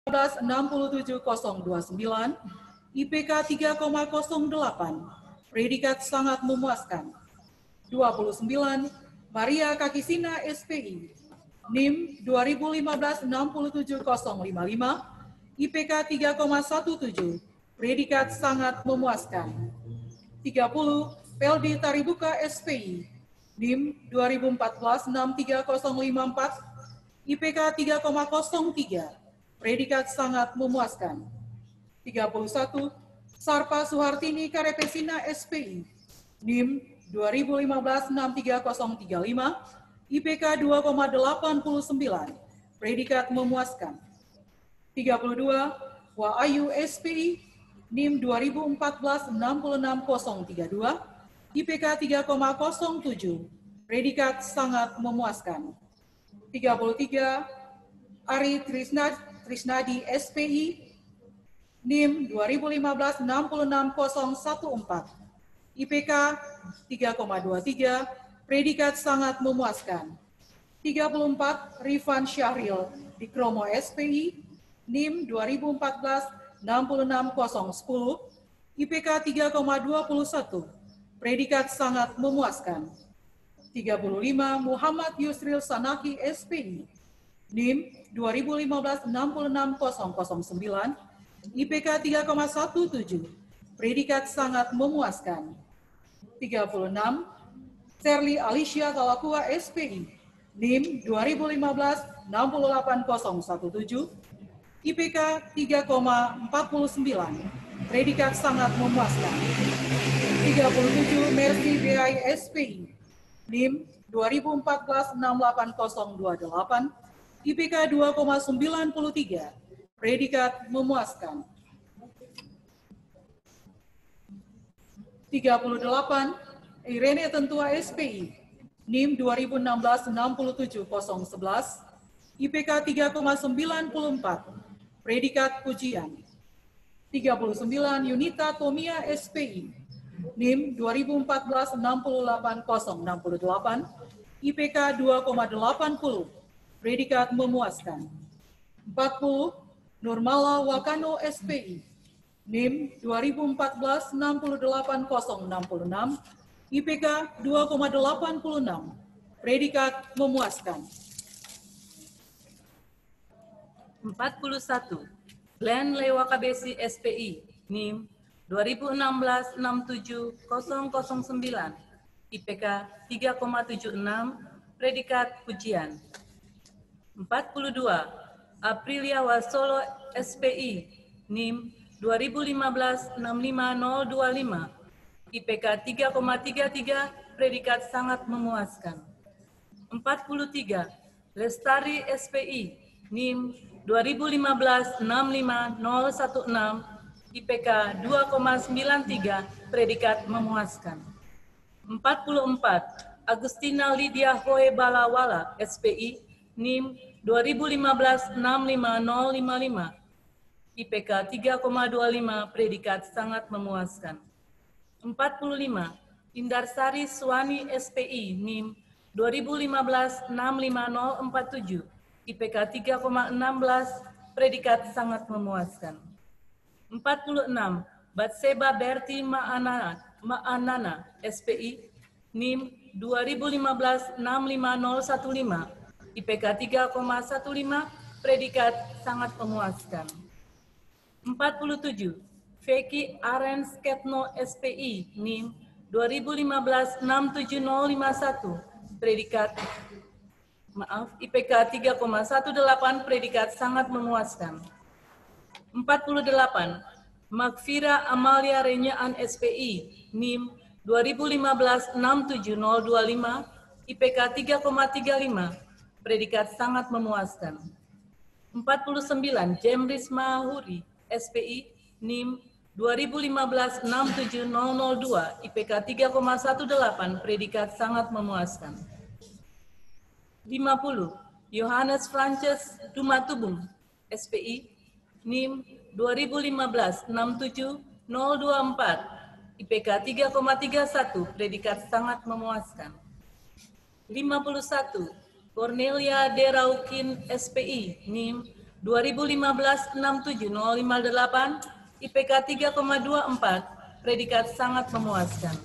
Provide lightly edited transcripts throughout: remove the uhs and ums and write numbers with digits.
2015-67029, IPK 3,08, predikat sangat memuaskan. 29, Maria Kakisina SPI, NIM 2015-67055, IPK 3,17, predikat sangat memuaskan. 30, Peldi Taribuka SPI, NIM 2014-63054, IPK 3,03, predikat sangat memuaskan. 31, Sarpa Suhartini Karepesina SPI, NIM 2015-63035, IPK 2,89, predikat memuaskan. 32, Waayu SPI, NIM 2014-66032, IPK 3,07, predikat sangat memuaskan. 33, Ari Trisnadi SPI, NIM 2015-66014, IPK 3,23, predikat sangat memuaskan. 34, Rifan Syahril Dikromo SPI, NIM 2014-66010, IPK 3,21, predikat sangat memuaskan. 35, Muhammad Yusril Sanaki SPI, NIM 2015-66009, IPK 3,17, predikat sangat memuaskan. 36, Serli Alicia Talakua SPI, NIM 2015-68017, IPK 3,49, predikat sangat memuaskan. 37, Mercy BI SPI, NIM 2014-68028, IPK 2,93, predikat memuaskan. 38, Irene Tentua SPI, NIM 2016-67011, IPK 3,94, predikat pujian. 39, Yunita Tomia SPI, NIM 2014-68068, IPK 2,80, predikat memuaskan. 40, Nurmala Wakano SPI, NIM 2014-68066, IPK 2,86, predikat memuaskan. 41, Glenn Lewakabesi SPI, NIM 2016-67009, IPK 3,76, predikat pujian. 42, Aprilia Wasolo SPI, NIM 2015-65025, IPK 3,33, predikat sangat memuaskan. 43, Lestari SPI, NIM 2015-65016, IPK 2,93, predikat memuaskan. 44, Agustina Lydia Hoe Balawala SPI, NIM 2015-65055, IPK 3,25, predikat sangat memuaskan. 45, Indarsari Suwani SPI, NIM 2015-65047, IPK 3,16, predikat sangat memuaskan. 46, Batseba Berti Ma'anana SPI, NIM 2015-65015, IPK 3,15, predikat sangat memuaskan. 47, Feki Arens Ketno SPI, NIM 2015-67051, predikat IPK 3,18, predikat sangat memuaskan. 48, Magfira Amalia Renyaan SPI, NIM 2015-67025, IPK 3,35, predikat sangat memuaskan. 49, Jemris Mahuri SPI, NIM 2015-67002, IPK 3,18, predikat sangat memuaskan. 50, Yohanes Frances Dumatubung SPI, NIM 2015-67024, IPK 3,31, predikat sangat memuaskan. 51, Cornelia Deraukin SPI, NIM 2015-67058, IPK 3,24, predikat sangat memuaskan.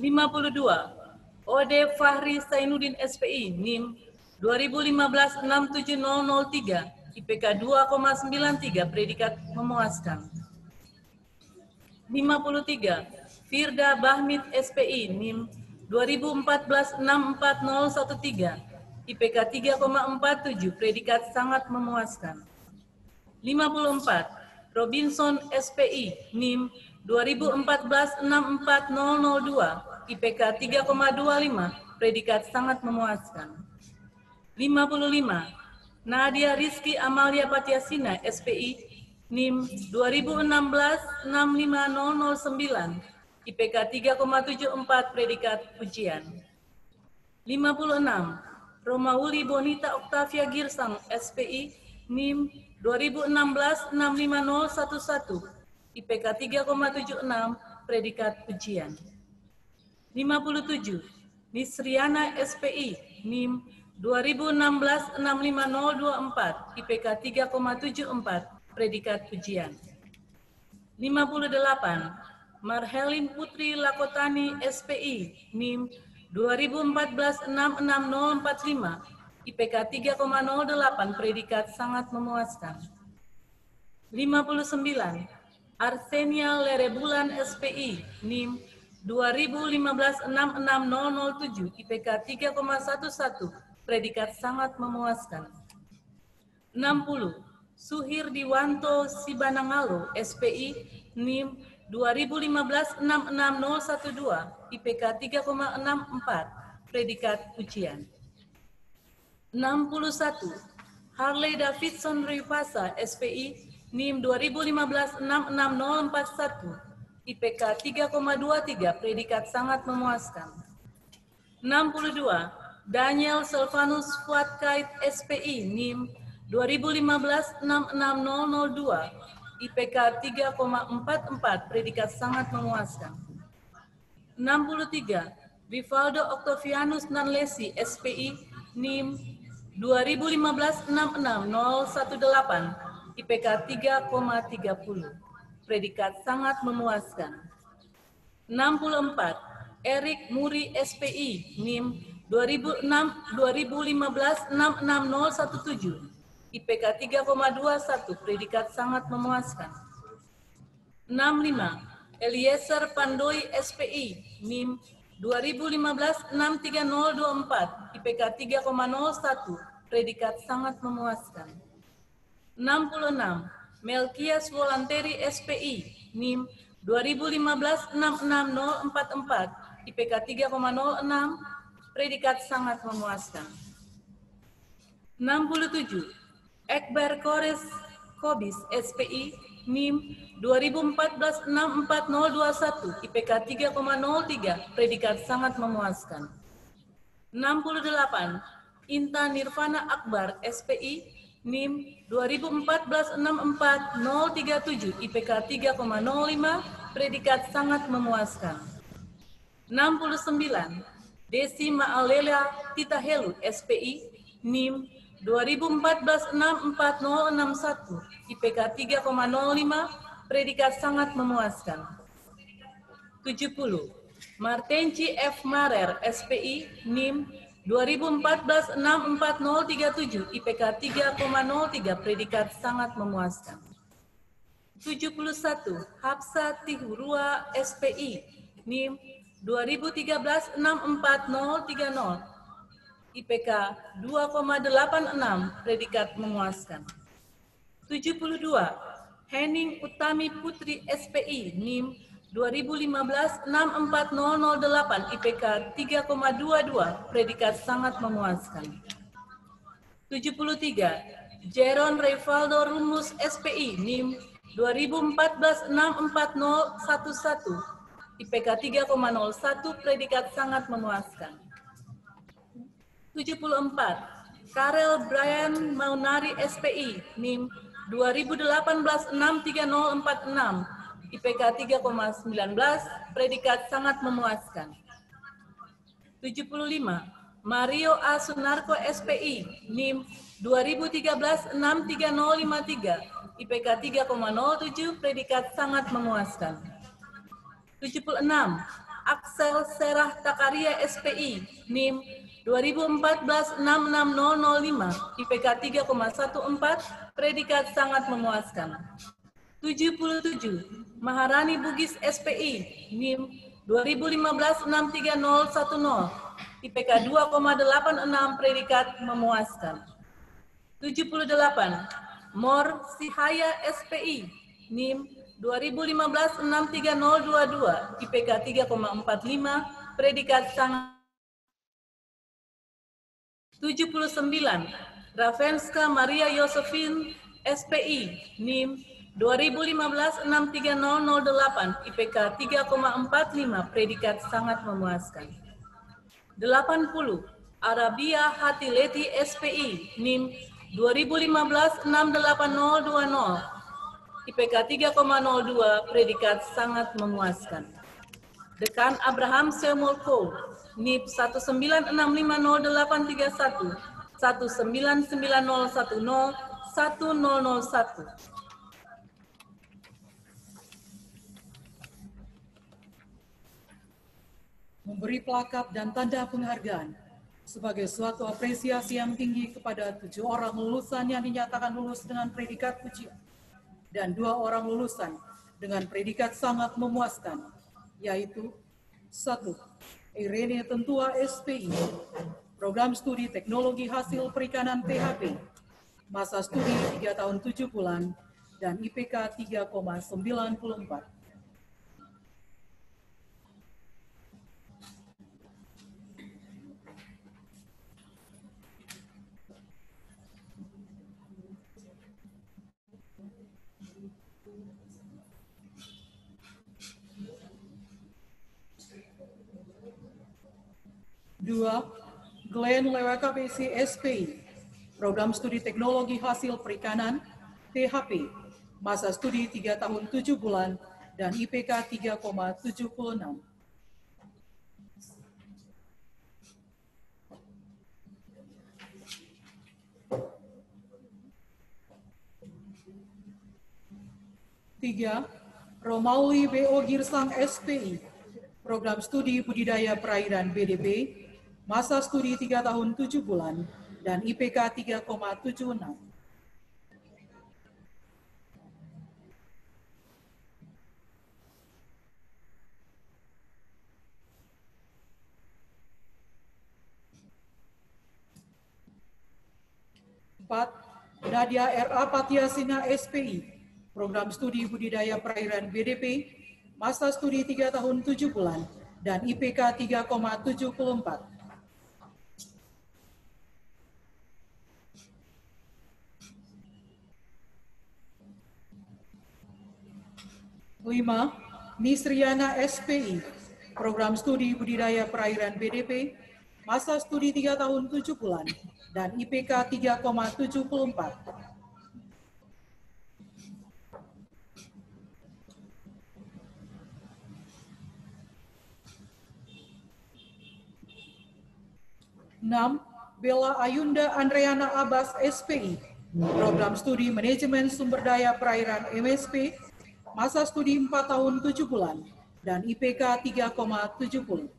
52. Ode Fahri Zainuddin SPI, NIM 2015-67003, IPK 2,93, predikat memuaskan. 53. Firda Bahmid SPI, NIM 2014-64013, IPK 3,47, predikat sangat memuaskan. 54. Robinson SPI, NIM 2014-64002, IPK 3,25, predikat sangat memuaskan. 55. Nadia Rizky Amalia Patiasina SPI, NIM 2016-65009, IPK 3,74, predikat ujian. 56. Romauli Bonita Octavia Girsang SPI, NIM 2016-65011, IPK 3,76, predikat ujian. 57. Nisriana SPI, NIM 2016-65024, IPK 3,74, predikat ujian. 58. Marhelin Putri Lakotani SPI, NIM 2014-66045, IPK 3,08, predikat sangat memuaskan. 59. Arsenia Lerebulan SPI, NIM 2015-66007, IPK 3,11, predikat sangat memuaskan. 60. Suhir Diwanto Sibanangalo SPI, NIM 2015-66012, IPK 3,64, predikat ujian. 61. Harley Davidson Rivasa SPI, NIM 2015-66041, IPK 3,23, predikat sangat memuaskan. 62. Daniel Silvanus Fuadkait SPI, NIM 2015-66002, IPK 3,44, predikat sangat memuaskan. 63. Vivaldo Octavianus Nanlesi SPI, NIM 2015-66018, IPK 3,30, predikat sangat memuaskan. 64. Erik Muri SPI, NIM 2015-66017, IPK 3,21, predikat sangat memuaskan. 65. Eliezer Pandoi SPI, NIM 2015-63024, IPK 3,01, predikat sangat memuaskan. 66. Melkias Volanteri SPI, NIM 2015-66044, IPK 3,06, predikat sangat memuaskan. 67. Ekbar Kores Kobis SPI, NIM 2014-64021, IPK 3,03, predikat sangat memuaskan. 68. Inta Nirvana Akbar SPI, NIM 2014-64037, IPK 3,05, predikat sangat memuaskan. 69. Desi Maalela Titahelu SPI, NIM 2014-64061, IPK 3,05, predikat sangat memuaskan. 70. Martenci F. Marer SPI, NIM 2014-64037, IPK 3,03, predikat sangat memuaskan. 71. Hapsa Tihurua SPI, NIM 2013-64030, IPK 2,86, predikat memuaskan. 72. Henning Utami Putri SPI, NIM 2015-64008, IPK 3,22, predikat sangat memuaskan. 73. Jeron Revaldo Rumus SPI, NIM 2014-64011, IPK 3,01, predikat sangat memuaskan. 74. Karel Brian Maunari SPI, NIM 2018-63046, IPK 3,19, predikat sangat memuaskan. 75. Mario A. Sunarko SPI, NIM 2013-63053, IPK 3,07, predikat sangat memuaskan. 76. Axel Serah Takaria SPI, NIM 2014-66005, IPK 3,14, predikat sangat memuaskan. 77. Maharani Bugis SPI, NIM 2015-63010, IPK 2,86, predikat memuaskan. 78. Mor Sihaya SPI, NIM 2015-63022, IPK 3,45, predikat sangat. 79. Ravenska Maria Yosefin SPI, NIM 2015-63008, IPK 3,45, predikat sangat memuaskan. 80. Arabia Hatileti SPI, NIM 2015-68020, IPK 3,02, predikat sangat memuaskan. Dekan Abraham Semolko, NIP 196500831, 1990101. Memberi plakat dan tanda penghargaan sebagai suatu apresiasi yang tinggi kepada 7 orang lulusan yang dinyatakan lulus dengan predikat ujian dan 2 orang lulusan dengan predikat sangat memuaskan, yaitu 1. Irene Tentua SPI, Program Studi Teknologi Hasil Perikanan THP, masa studi 3 tahun 7 bulan, dan IPK 3,94. 2. Glenn Lewakapesi SPI, Program Studi Teknologi Hasil Perikanan, THP, masa studi 3 tahun 7 bulan, dan IPK 3,76. 3. Romauli B.O. Girsang SPI, Program Studi Budidaya Perairan BDP, masa studi 3 tahun 7 bulan, dan IPK 3,76. 4. Nadia R.A. Patiasina SPI, Program Studi Budidaya Perairan BDP, masa studi 3 tahun 7 bulan, dan IPK 3,74. 5. Nisriana SPI, Program Studi Budidaya Perairan BDP, masa studi 3 tahun 7 bulan, dan IPK 3,74. 6. Bella Ayunda Andreana Abbas SPI, Program Studi Manajemen Sumber Daya Perairan MSP, masa studi 4 tahun 7 bulan, dan IPK 3,70.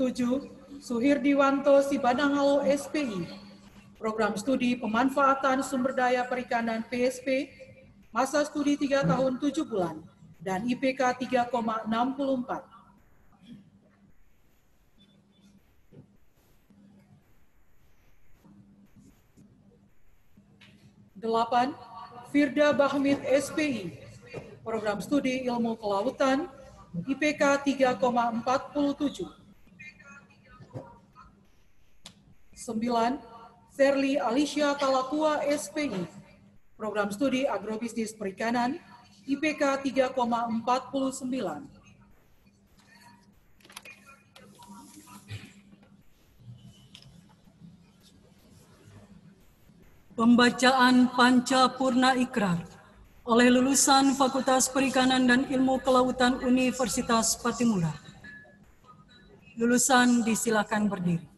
7. Suhirdiwanto Sibanangalo SPI, Program Studi Pemanfaatan Sumber Daya Perikanan PSP, masa studi 3 tahun 7 bulan, dan IPK 3,64. 8. Firda Bahmid SPI, Program Studi Ilmu Kelautan, IPK 3,47. 9. Serli Alicia Talakua SPI, Program Studi Agrobisnis Perikanan, IPK 3,49. Pembacaan Panca Purna Ikrar. oleh lulusan Fakultas Perikanan dan Ilmu Kelautan Universitas Patimura. Lulusan disilakan berdiri.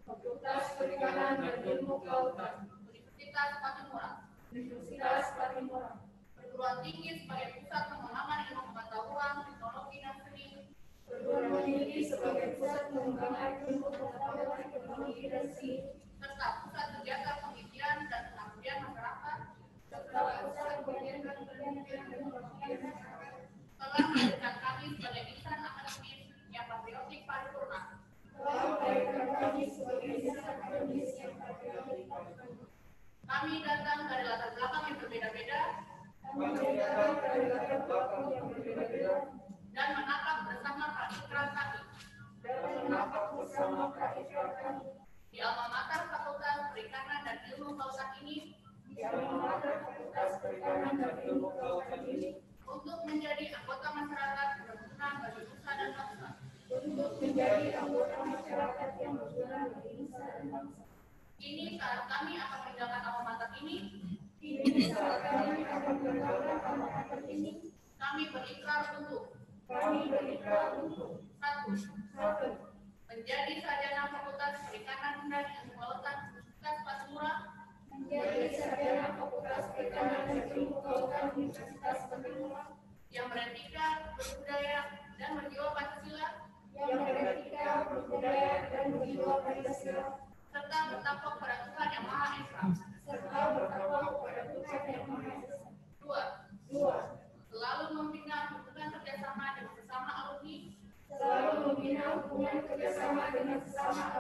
Fakultas Perikanan dan Ilmu Kelautan. Universitas Patimura. Perguruan tinggi sebagai pusat pengembangan ilmu pengetahuan, teknologi dan seni. Serta pusat kegiatan pengisian dan pengabdian masyarakat. Telah melahirkan kami sebagai insan akademis yang patriotik paripurna. Kami datang dari latar belakang yang berbeda-beda dan menatap bersama praikrar kami di alma mater Fakultas Perikanan dan Ilmu Kelautan ini untuk menjadi anggota masyarakat berguna bagi nusa dan bangsa. Ini saat kami akan meninggalkan alma mater ini. Kami berikrar untuk satu, menjadi sarjana Fakultas Perikanan dan Ilmu Kelautan Universitas Patimura. Yang beretika, berbudaya, dan berjiwa Pancasila. Serta bertakwa pada Tuhan Yang Maha Esa. Dua, selalu membina hubungan kerjasama dengan sesama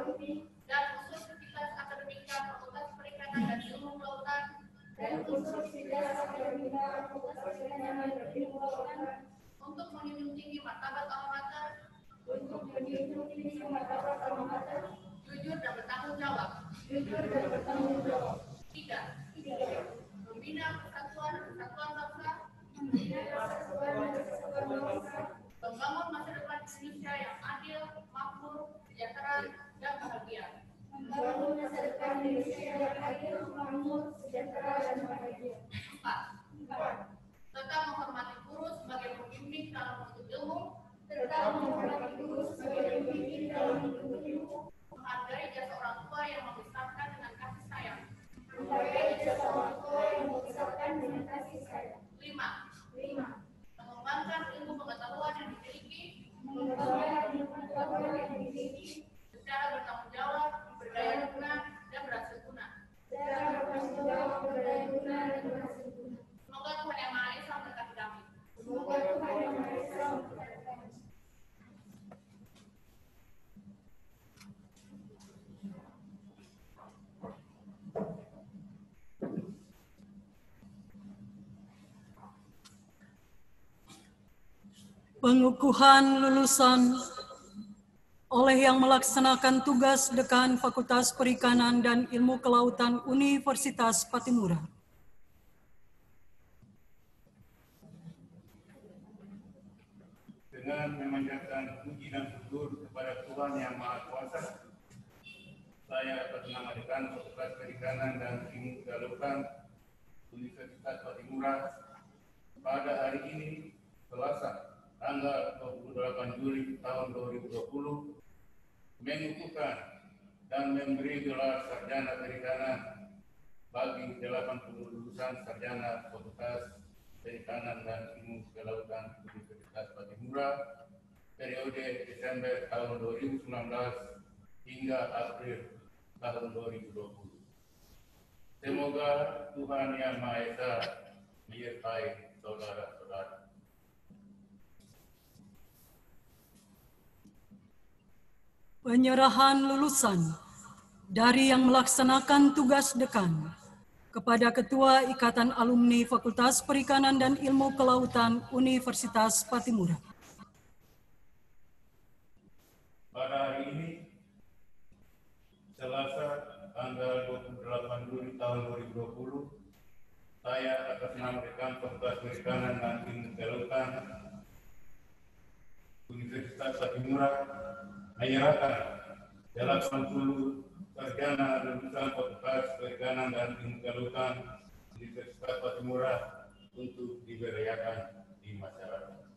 alumni dan Universitas Akademika Fakultas Perikanan dan Ilmu Kelautan untuk menjunjung tinggi martabat alma mater, jujur dan bertanggung jawab. Tiga, membina persatuan bangsa, membangun masa depan Indonesia yang adil, makmur, sejahtera, dan bahagia. Empat, tetap menghormati guru sebagai pembimbing dalam menuntut ilmu, menghargai jasa orang tua yang membesarkan dengan kasih sayang. Lima, mengembangkan ilmu pengetahuan yang dimiliki secara bertanggung jawab, berdaya guna, dan berhasil guna. Semoga Tuhan Yang Maha Esa memberkati kami. Pengukuhan lulusan oleh yang melaksanakan tugas Dekan Fakultas Perikanan dan Ilmu Kelautan Universitas Patimura. Dengan memanjatkan puji dan syukur kepada Tuhan Yang Maha Kuasa, saya atas nama Dekan Fakultas Perikanan dan Ilmu Kelautan Universitas Patimura pada hari ini, Selasa, tanggal 28 Juli tahun 2020, mengukuhkan dan memberi gelar sarjana perikanan bagi 80 lulusan sarjana Fakultas Perikanan dan Ilmu Kelautan Universitas Patimura periode Desember tahun 2019 hingga April tahun 2020. Semoga Tuhan Yang Maha Esa menyertai saudara-saudara. Penyerahan lulusan dari yang melaksanakan tugas dekan kepada Ketua Ikatan Alumni Fakultas Perikanan dan Ilmu Kelautan Universitas Patimura. tanggal 28 Juli tahun 2020, saya atas nama Dekan Fakultas Perikanan dan Ilmu Kelautan Universitas Patimura menyerahkan 80 sarjana lulusan Fakultas Perikanan dan Ilmu Kelautan Universitas Patimura untuk diberdayakan di masyarakat.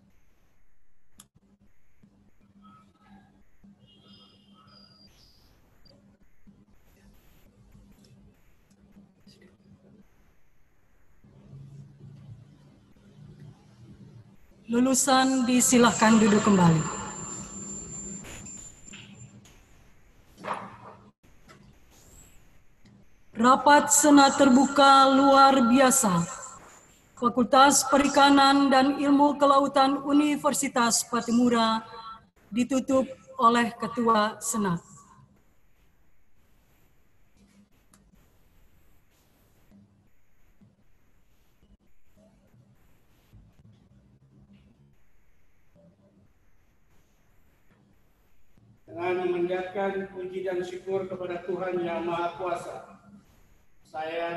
Lulusan disilahkan duduk kembali. Rapat Senat terbuka luar biasa Fakultas Perikanan dan Ilmu Kelautan Universitas Patimura ditutup oleh Ketua Senat. Dengan memanjatkan puji dan syukur kepada Tuhan Yang Maha Kuasa, saya,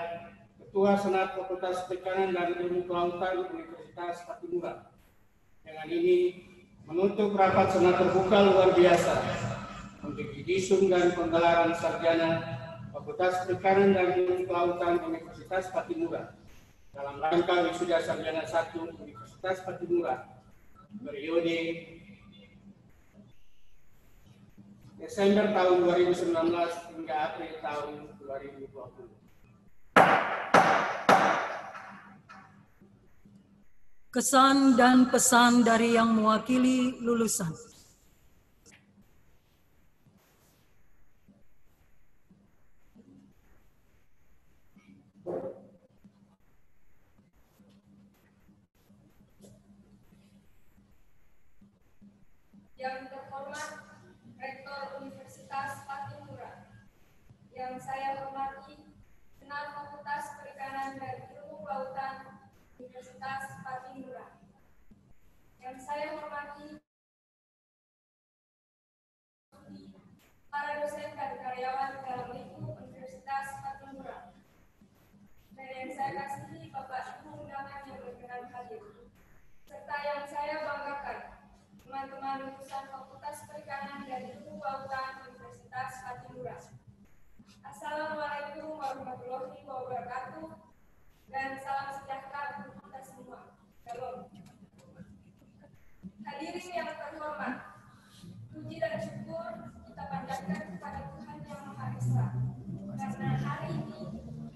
Ketua Senat Fakultas Perikanan dan Ilmu Kelautan Universitas Patimura, dengan ini menutup rapat Senat terbuka luar biasa untuk didisum dan penggelaran sarjana Fakultas Perikanan dan Ilmu Kelautan Universitas Patimura dalam rangka wisuda sarjana 1 Universitas Patimura periode Desember tahun 2019 hingga April tahun 2020. Kesan dan pesan dari yang mewakili lulusan. Yang terhormat Rektor Universitas Patimura, yang saya hormati Senat Fakultas Perikanan dan Ilmu Kelautan Universitas Patimura, yang saya hormati para dosen dan karyawan dalam lingkup Universitas Patimura, dan yang saya kasihi Bapak Ibu undangan yang berkenan hadir, serta yang saya banggakan teman-teman lulusan Fakultas Perikanan dan Ilmu Kelautan Universitas Patimura. Assalamualaikum warahmatullahi wabarakatuh dan salam sejahtera untuk kita semua. Shalom. Hadirin yang terhormat, puji dan syukur kita panjatkan kepada Tuhan Yang Maha Esa karena hari ini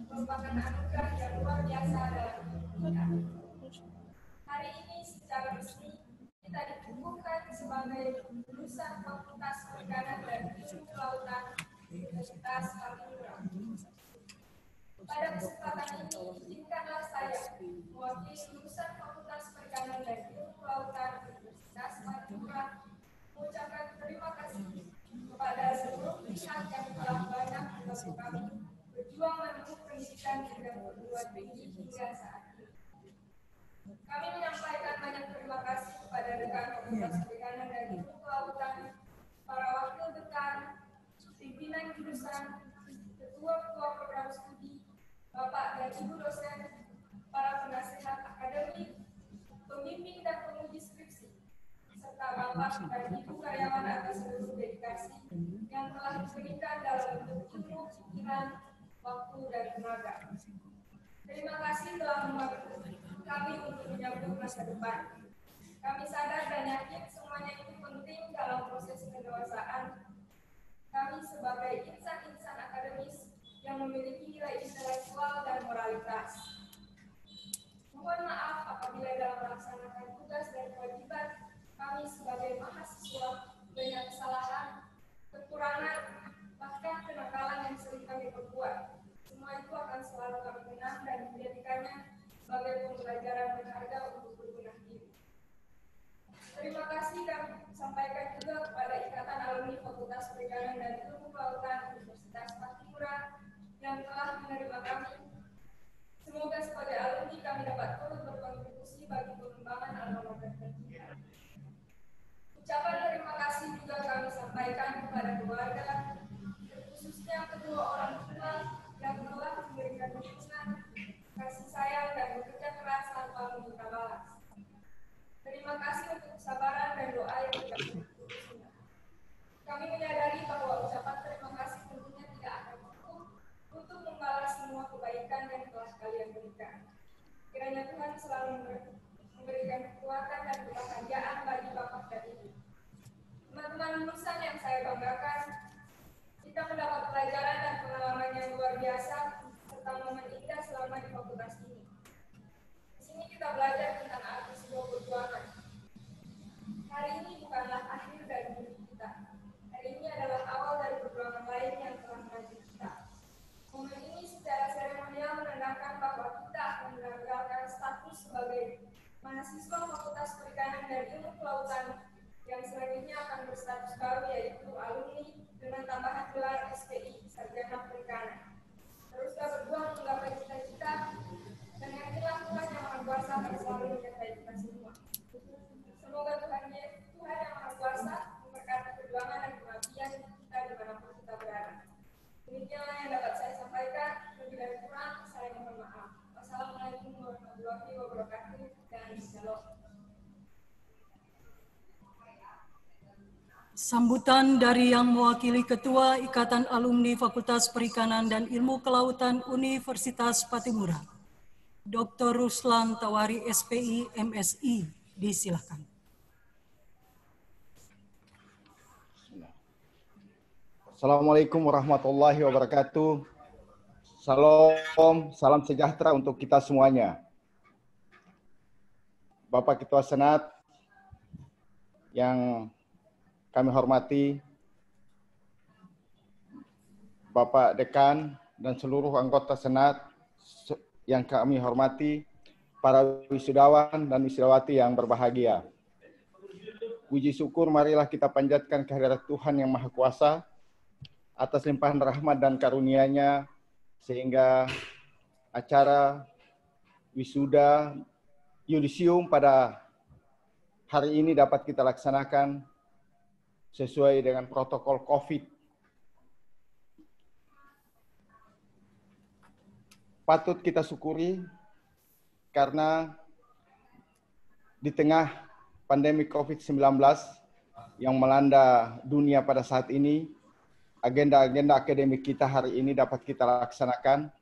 merupakan anugerah yang luar biasa dalam hidup kita. Hari ini secara resmi kita dikukuhkan sebagai lulusan Fakultas Perikanan dan Ilmu Kelautan Universitas Patimura. Pada kesempatan ini, izinkanlah saya mewakili lulusan Fakultas Perikanan dan Ilmu Kelautan Universitas Patimura mengucapkan terima kasih kepada seluruh pihak yang telah banyak membantu kami berjuang menempuh pendidikan di bidang perguruan tinggi hingga saat ini. Kami menyampaikan banyak terima kasih kepada Dekan Fakultas Perikanan dan Ilmu Kelautan, para wakil dekan, pimpinan jurusan, ketua-ketua program studi, Bapak dan Ibu dosen, para penasihat akademik, pembimbing dan penguji skripsi, serta Bapak dan Ibu karyawan atas seluruh dedikasi yang telah diberikan dalam bentuk ilmu, pikiran, waktu, dan tenaga. Terima kasih telah membantu kami untuk menyambut masa depan. Kami sadar dan yakin semuanya itu penting dalam proses pendewasaan kami sebagai insan-insan akademis yang memiliki nilai intelektual dan moralitas. Mohon maaf apabila dalam melaksanakan tugas dan kewajiban kami sebagai mahasiswa banyak kesalahan, kekurangan, bahkan kenakalan yang sering kami perbuat. Semua itu akan selalu kami kenang dan menjadikannya sebagai pembelajaran berharga untuk berbenah diri. Terima kasih kami sampaikan juga kepada Ikatan Alumni Fakultas Perikanan dan Ilmu Kelautan Universitas Patimura yang telah menerima kami. Semoga sebagai alumni kami dapat turut berkontribusi bagi pengembangan alma mater kita. Ucapan terima kasih juga kami sampaikan kepada keluarga, khususnya kedua orang tua selalu memberikan kekuatan dan kebahagiaan bagi Bapak dan Ibu. Teman-teman lulusan yang saya banggakan, kita mendapat pelajaran dan pengalaman yang luar biasa serta momen indah selama di fakultas ini. Di sini kita belajar tentang arti sebuah perjuangan. Hari ini bukanlah akhir dari hidup kita. Hari ini adalah awal dari perjuangan lain yang telah melanjut kita. Momen ini secara seremonial menandakan bahwa kita akan menanggalkan status sebagai mahasiswa Fakultas Perikanan dan Ilmu Kelautan yang selanjutnya akan berstatus baru yaitu alumni dengan tambahan gelar SPI, Sarjana Perikanan. Teruslah berjuang menggapai cita-cita dan yakinlah Tuhan Yang Maha Kuasa akan selalu menyertai kita semua. Semoga Tuhan Yang Maha Kuasa memberkati perjuangan dan pengabdian kita dimanapun kita berada. Demikianlah yang dapat saya sampaikan. Lebih dari kurang, saya mohon maaf. Wassalamualaikum warahmatullahi wabarakatuh dan shalom. Sambutan dari yang mewakili Ketua Ikatan Alumni Fakultas Perikanan dan Ilmu Kelautan Universitas Patimura, Dr. Ruslan Tawari SPI, MSI, disilakan. Assalamualaikum warahmatullahi wabarakatuh. Salam, salam sejahtera untuk kita semuanya. Bapak Ketua Senat yang kami hormati, Bapak Dekan dan seluruh anggota Senat yang kami hormati, para wisudawan dan wisudawati yang berbahagia. Puji syukur marilah kita panjatkan kehadirat Tuhan Yang Maha Kuasa atas limpahan rahmat dan karunia-Nya sehingga acara wisuda yudisium pada hari ini dapat kita laksanakan sesuai dengan protokol COVID. Patut kita syukuri karena di tengah pandemi COVID-19 yang melanda dunia pada saat ini, agenda-agenda akademik kita hari ini dapat kita laksanakan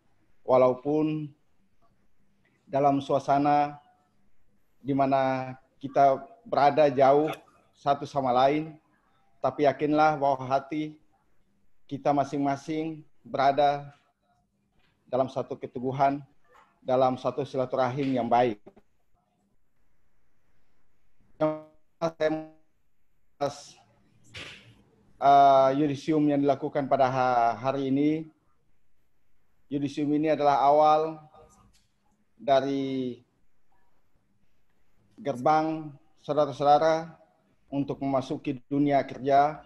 walaupun dalam suasana di mana kita berada jauh satu sama lain, tapi yakinlah bahwa hati kita masing-masing berada dalam satu keteguhan, dalam satu silaturahim yang baik. Yudisium yang dilakukan pada hari ini, yudisium ini adalah awal dari gerbang saudara-saudara untuk memasuki dunia kerja.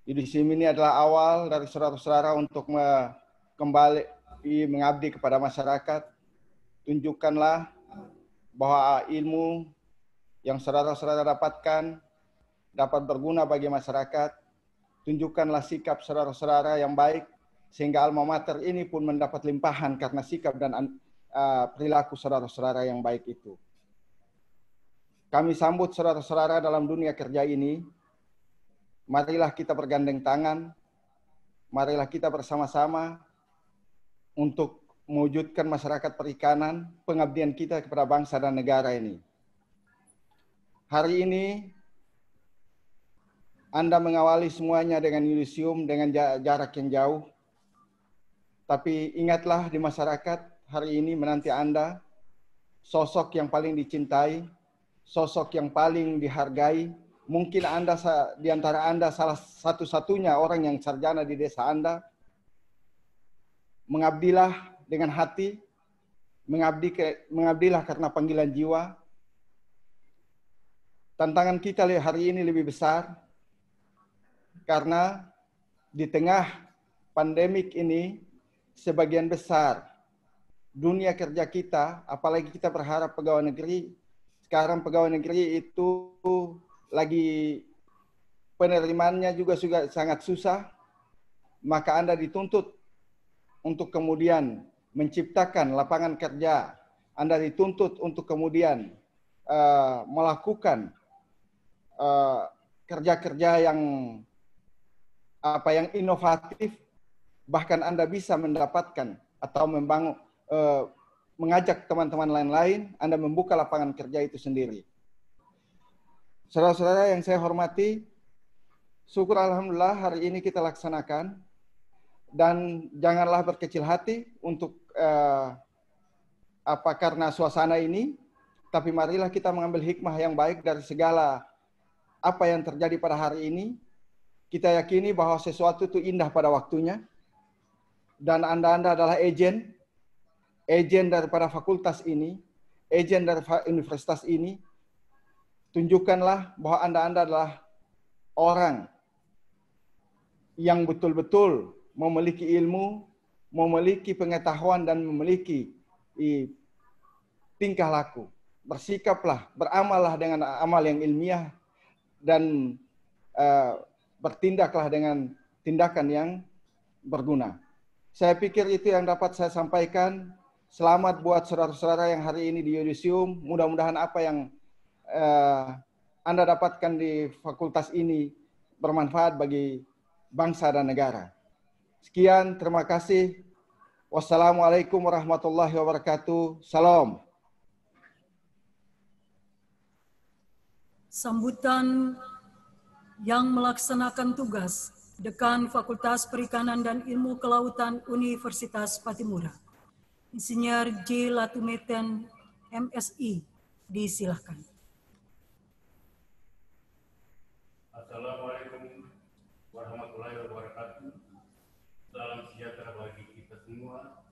Yudisium ini adalah awal dari saudara-saudara untuk kembali mengabdi kepada masyarakat. Tunjukkanlah bahwa ilmu yang saudara-saudara dapatkan dapat berguna bagi masyarakat. Tunjukkanlah sikap saudara-saudara yang baik, sehingga alma mater ini pun mendapat limpahan karena sikap dan perilaku saudara-saudara yang baik itu. Kami sambut saudara-saudara dalam dunia kerja ini. Marilah kita bergandeng tangan, marilah kita bersama-sama untuk mewujudkan masyarakat perikanan, pengabdian kita kepada bangsa dan negara ini. Hari ini, Anda mengawali semuanya dengan yudisium, dengan jarak yang jauh. Tapi ingatlah di masyarakat hari ini menanti Anda, sosok yang paling dicintai, sosok yang paling dihargai. Mungkin Anda di antara Anda salah satu-satunya orang yang sarjana di desa Anda. Mengabdilah dengan hati, mengabdilah karena panggilan jiwa. Tantangan kita hari ini lebih besar, karena di tengah pandemik ini, sebagian besar dunia kerja kita, apalagi kita berharap pegawai negeri, sekarang pegawai negeri itu lagi penerimaannya juga sangat susah, maka Anda dituntut untuk kemudian menciptakan lapangan kerja. Anda dituntut untuk kemudian melakukan kerja-kerja yang inovatif, bahkan Anda bisa mendapatkan atau membangun mengajak teman-teman lain-lain, Anda membuka lapangan kerja itu sendiri. Saudara-saudara yang saya hormati, syukur alhamdulillah hari ini kita laksanakan, dan janganlah berkecil hati untuk karena suasana ini, tapi marilah kita mengambil hikmah yang baik dari segala apa yang terjadi pada hari ini. Kita yakini bahwa sesuatu itu indah pada waktunya, dan Anda adalah agen daripada fakultas ini, agen dari universitas ini. Tunjukkanlah bahwa Anda adalah orang yang betul-betul memiliki ilmu, memiliki pengetahuan, dan memiliki tingkah laku. Bersikaplah, beramallah dengan amal yang ilmiah, dan bertindaklah dengan tindakan yang berguna. Saya pikir itu yang dapat saya sampaikan. Selamat buat saudara-saudara yang hari ini di yudisium. Mudah-mudahan apa yang Anda dapatkan di fakultas ini bermanfaat bagi bangsa dan negara. Sekian, terima kasih. Wassalamualaikum warahmatullahi wabarakatuh. Salam. Sambutan yang melaksanakan tugas Dekan Fakultas Perikanan dan Ilmu Kelautan Universitas Patimura, Insinyur J. Latumeten, MSI, disilahkan. Assalamualaikum warahmatullahi wabarakatuh. Salam sejahtera bagi kita semua.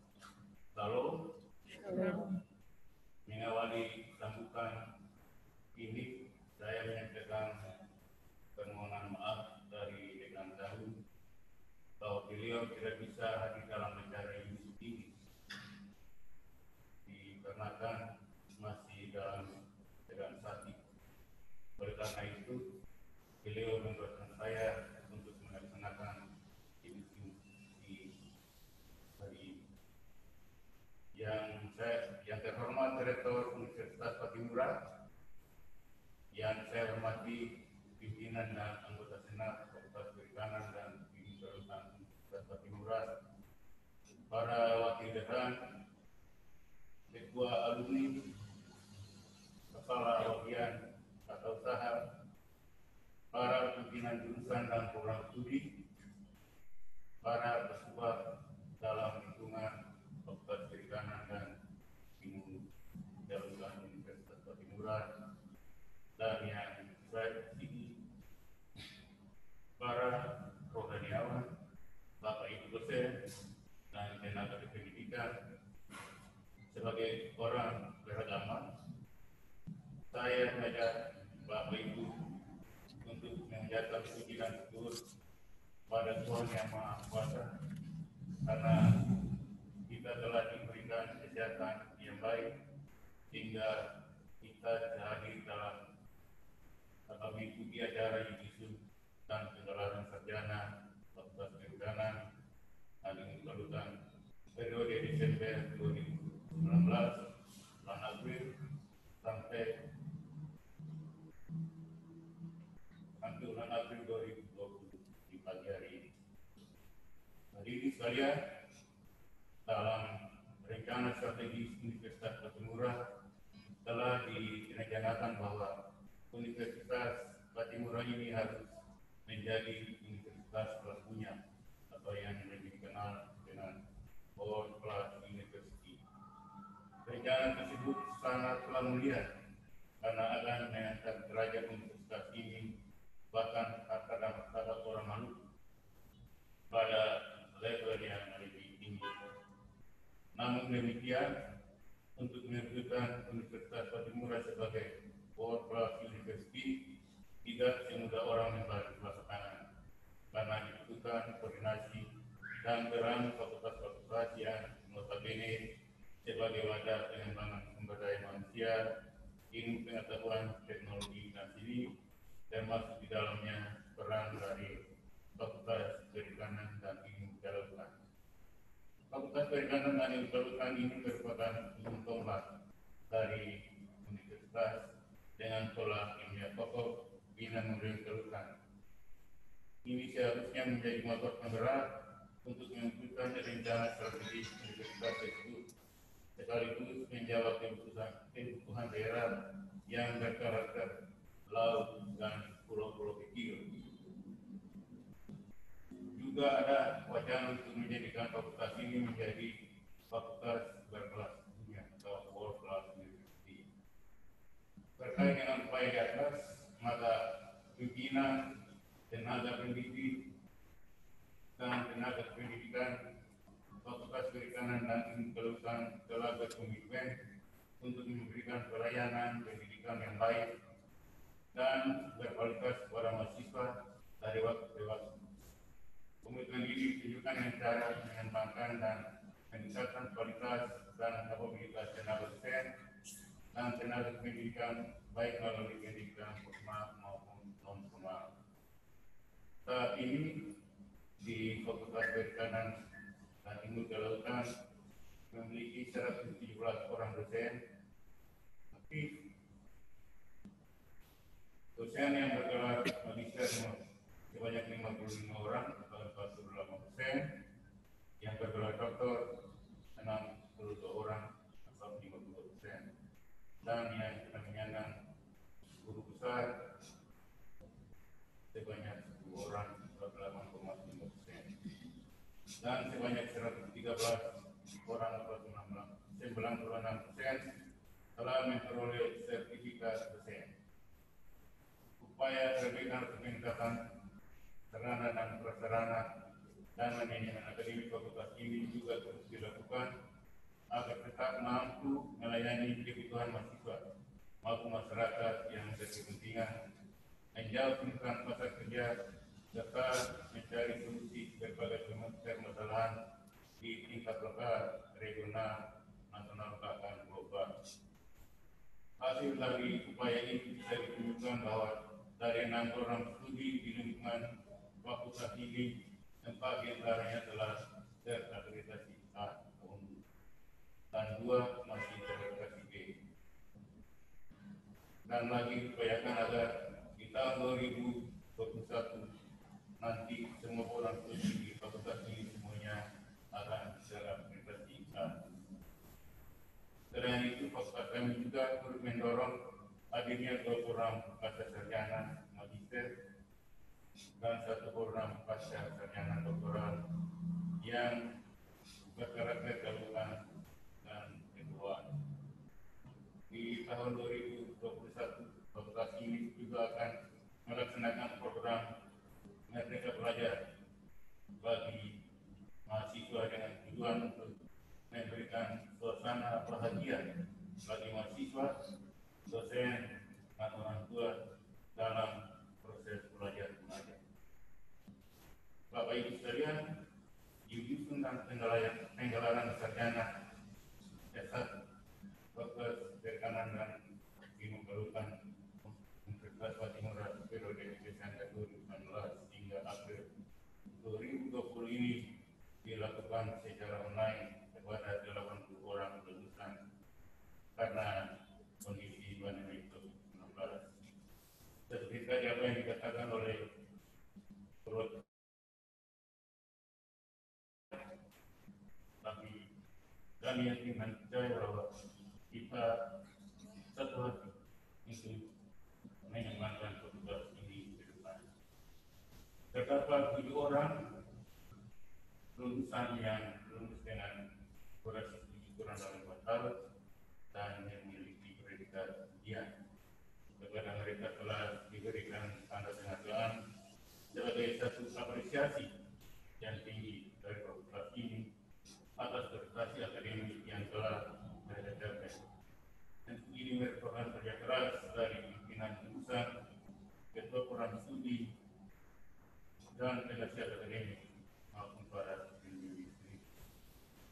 Salam. Mengawali sambutan ini, saya menyampaikan permohonan maaf dari Dekan Dahu bahwa beliau tidak bisa hadir dalam acara ini dikarenakan masih dalam keadaan sakit. Oleh karena itu, beliau membuatkan saya untuk melaksanakan diskusi hari ini. Yang terhormat Rektor Universitas Patimura, yang saya hormati pimpinan dan anggota Senat Fakultas Perikanan dan Ilmu Kelautan Universitas Patimura, para wakil dekan, ketua alumni, kepala bagian tata usaha, para pimpinan jurusan dan program studi, para pesuah dalam lingkungan Fakultas Perikanan dan Ilmu Kelautan Universitas Patimura, dan yang saya tinggi, para rohaniawan, Bapak Ibu dosen, dan tenaga pendidikan. Sebagai orang beragama, saya mengajak Bapak Ibu untuk mengucapkan puji dan syukur pada Tuhan Yang Maha Kuasa, karena kita telah diberikan kesehatan yang baik sehingga kita hadir dalam mengikuti acara yudisium dan penggelaran sarjana Fakultas Perikanan dan Ilmu Kelautan periode Desember 2019 bulan April sampai bulan April 2020 di pagi hari ini. Hadirin sekalian, dalam rencana strategis Universitas Patimura telah direncanakan bahwa Universitas Patimura ini harus menjadi universitas kelas dunia atau yang lebih dikenal dengan World Class University. Rencana tersebut sangatlah mulia karena akan mengangkat derajat universitas ini, bahkan harta dan martabat orang Maluku pada level yang lebih tinggi. Namun demikian, untuk menentukan Universitas Patimura sebagai World Class University tidak semudah orang membalik telapak tangan, karena dibutuhkan koordinasi dan peran fakultas-fakultas yang notabene sebagai wadah pengembangan sumber daya manusia, ilmu pengetahuan, teknologi, dan seni, termasuk di dalamnya peran dari Fakultas Perikanan dan Ilmu Kelautan. Fakultas Perikanan dan Ilmu Kelautan ini merupakan ujung tombak dari universitas dengan pola ilmiah pokok bina ilmu kelautan. Ini seharusnya menjadi motor penggerak untuk mewujudkan rencana strategis universitas tersebut. sekaligus menjawab kebutuhan daerah yang berkarakter laut dan pulau-pulau kecil. Juga ada wacana untuk menjadikan fakultas ini menjadi fakultas berkelas dunia atau world class university. Terkait dengan upaya di atas, maka pimpinan, tenaga pendidik, dan tenaga pendidikan Fakultas Perikanan dan Ilmu Kelautan telah berkomitmen untuk memberikan pelayanan pendidikan yang baik dan berkualitas kepada mahasiswa dari waktu ke waktu. Komitmen ini ditunjukkan dengan cara mengembangkan dan meningkatkan kualitas dan kapabilitas tenaga dosen dan tenaga pendidikan baik melalui pendidikan formal maupun non formal. Saat ini di Fakultas Perikanan dan Ilmu Kelautan memiliki 117 orang dosen aktif. Dosen yang bergelar magister sebanyak 55 orang atau 48%, yang bergelar doktor 62 orang atau 52%, dan yang sudah menyandang guru besar sebanyak 10 orang atau 8,5%, dan sebanyak 113 orang atau 96% telah memperoleh sertifikat dosen. Upaya perbaikan peningkatan sarana dan prasarana dan manajemen akademik fakultas ini juga terus dilakukan agar tetap mampu melayani kebutuhan mahasiswa maupun masyarakat yang berkepentingan, menjawab kebutuhan pasar kerja, serta mencari solusi berbagai permasalahan di tingkat lokal, regional, nasional, bahkan global. Hasil dari upaya ini bisa ditunjukkan bahwa dari 6 program studi di lingkungan fakultas ini, 4 diantaranya telah terakreditasi A dan 2 masih terakreditasi B. Dan lagi upayakan agar di tahun 2021 nanti semua program studi di fakultas ini semuanya akan terakreditasi A. Selain itu, fakultas kami juga turut mendorong hadirnya 2 program pasca sarjana magister dan 1 program pasca sarjana doktoral yang berkarakter kelautan dan keguruan. Di tahun 2021, fakultas ini juga akan melaksanakan program Merdeka Belajar bagi mahasiswa dengan tujuan untuk memberikan suasana bahagia bagi mahasiswa, dosen, dan orang tua dalam proses belajar mengajar. Bapak Ibu sekalian, diusul tentang penggelaran sarjana S1 Fakultas Perikanan dan Ilmu Kelautan Universitas Patimura periode Desember 2019 hingga April 2020 ini dilakukan secara online kepada 80 orang lulusan karena kondisi pandemi COVID-19. Seperti tadi apa yang dikatakan oleh kami yakin dan percaya bahwa kita satu hati untuk mengembangkan fakultas ini ke depan. Terdapat 7 orang lulusan yang lulus dengan durasi studi kurang dari 4 tahun dan memiliki predikat ujian. Kepada mereka telah diberikan tanda penghargaan sebagai satu apresiasi yang tinggi dari fakultas ini atas prestasi akademik yang telah mereka capai. Tentu ini merupakan kerja keras dari pimpinan jurusan, ketua program studi, dan penasihat akademik maupun para pendidik.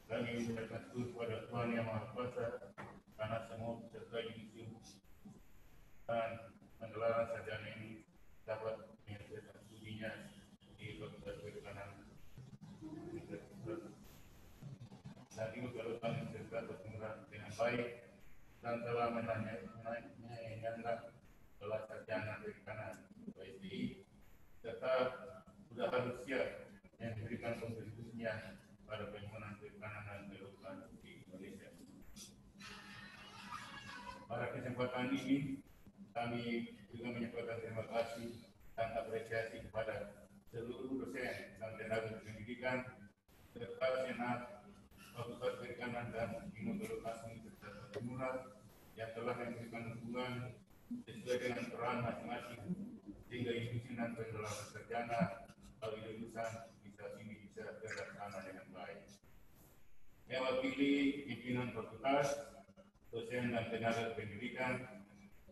Kami mengucapkan syukur kepada Tuhan Yang Maha Kuasa karena semua peserta yudisium dan penggelaran sarjana ini dapat menyelesaikan studinya di Fakultas Perikanan dan Ilmu Kelautan Universitas Patimura dengan baik dan telah menyandang kelas sarjana perikanan (PhD) serta sudah harus siap memberikan kontribusinya pada pembangunan perikanan dan kelautan di Indonesia. kesempatan ini, kami juga menyampaikan terima kasih dan apresiasi kepada seluruh dosen dan tenaga pendidikan serta senat Fakultas Perikanan dan Ilmu Kelautan Universitas Patimura yang telah memberikan dukungan sesuai dengan peran masing-masing sehingga institusi dan pengelolaan sarjana bagi lulusan bisa terlaksana dengan baik. Mewakili pimpinan fakultas, dosen dan tenaga pendidikan,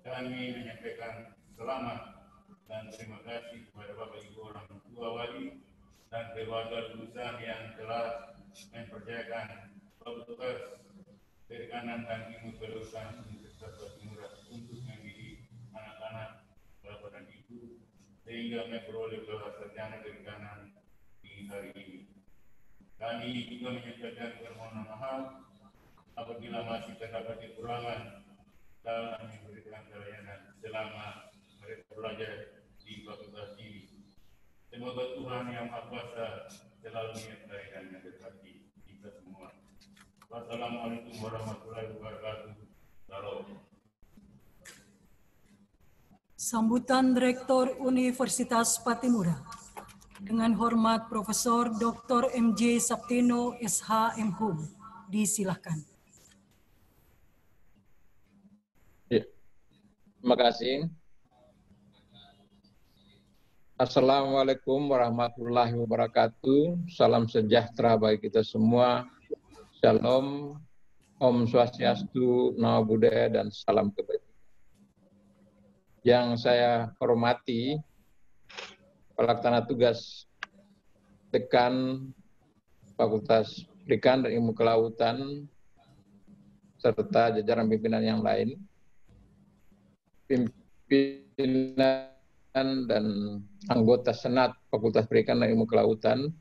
kami menyampaikan selamat dan terima kasih kepada Bapak Ibu orang tua wali dan keluarga lulusan yang telah mempercayakan Fakultas Perikanan dan Ilmu Kelautan Universitas Patimura untuk mendidik anak-anak bapak dan ibu sehingga memperoleh gelar sarjana perikanan di hari ini. Kami juga menyampaikan permohonan maaf apabila masih terdapat kekurangan dalam memberikan pelayanan selama mereka belajar di fakultas ini. Semoga Tuhan Yang Maha Kuasa selalu menyertai dan memberkati kita semua. Wassalamualaikum warahmatullahi wabarakatuh. Salam. Sambutan Rektor Universitas Patimura. Dengan hormat Profesor Dr. M.J. Saptino, SH, M.Hum. Disilahkan. Ya, terima kasih. Assalamualaikum warahmatullahi wabarakatuh. Salam sejahtera bagi kita semua. Shalom, Om Swastiastu, Namo Buddhaya, dan salam kebajikan. Yang saya hormati, pelaksana tugas Dekan Fakultas Perikanan dan Ilmu Kelautan, serta jajaran pimpinan yang lain, pimpinan dan anggota Senat Fakultas Perikanan dan Ilmu Kelautan,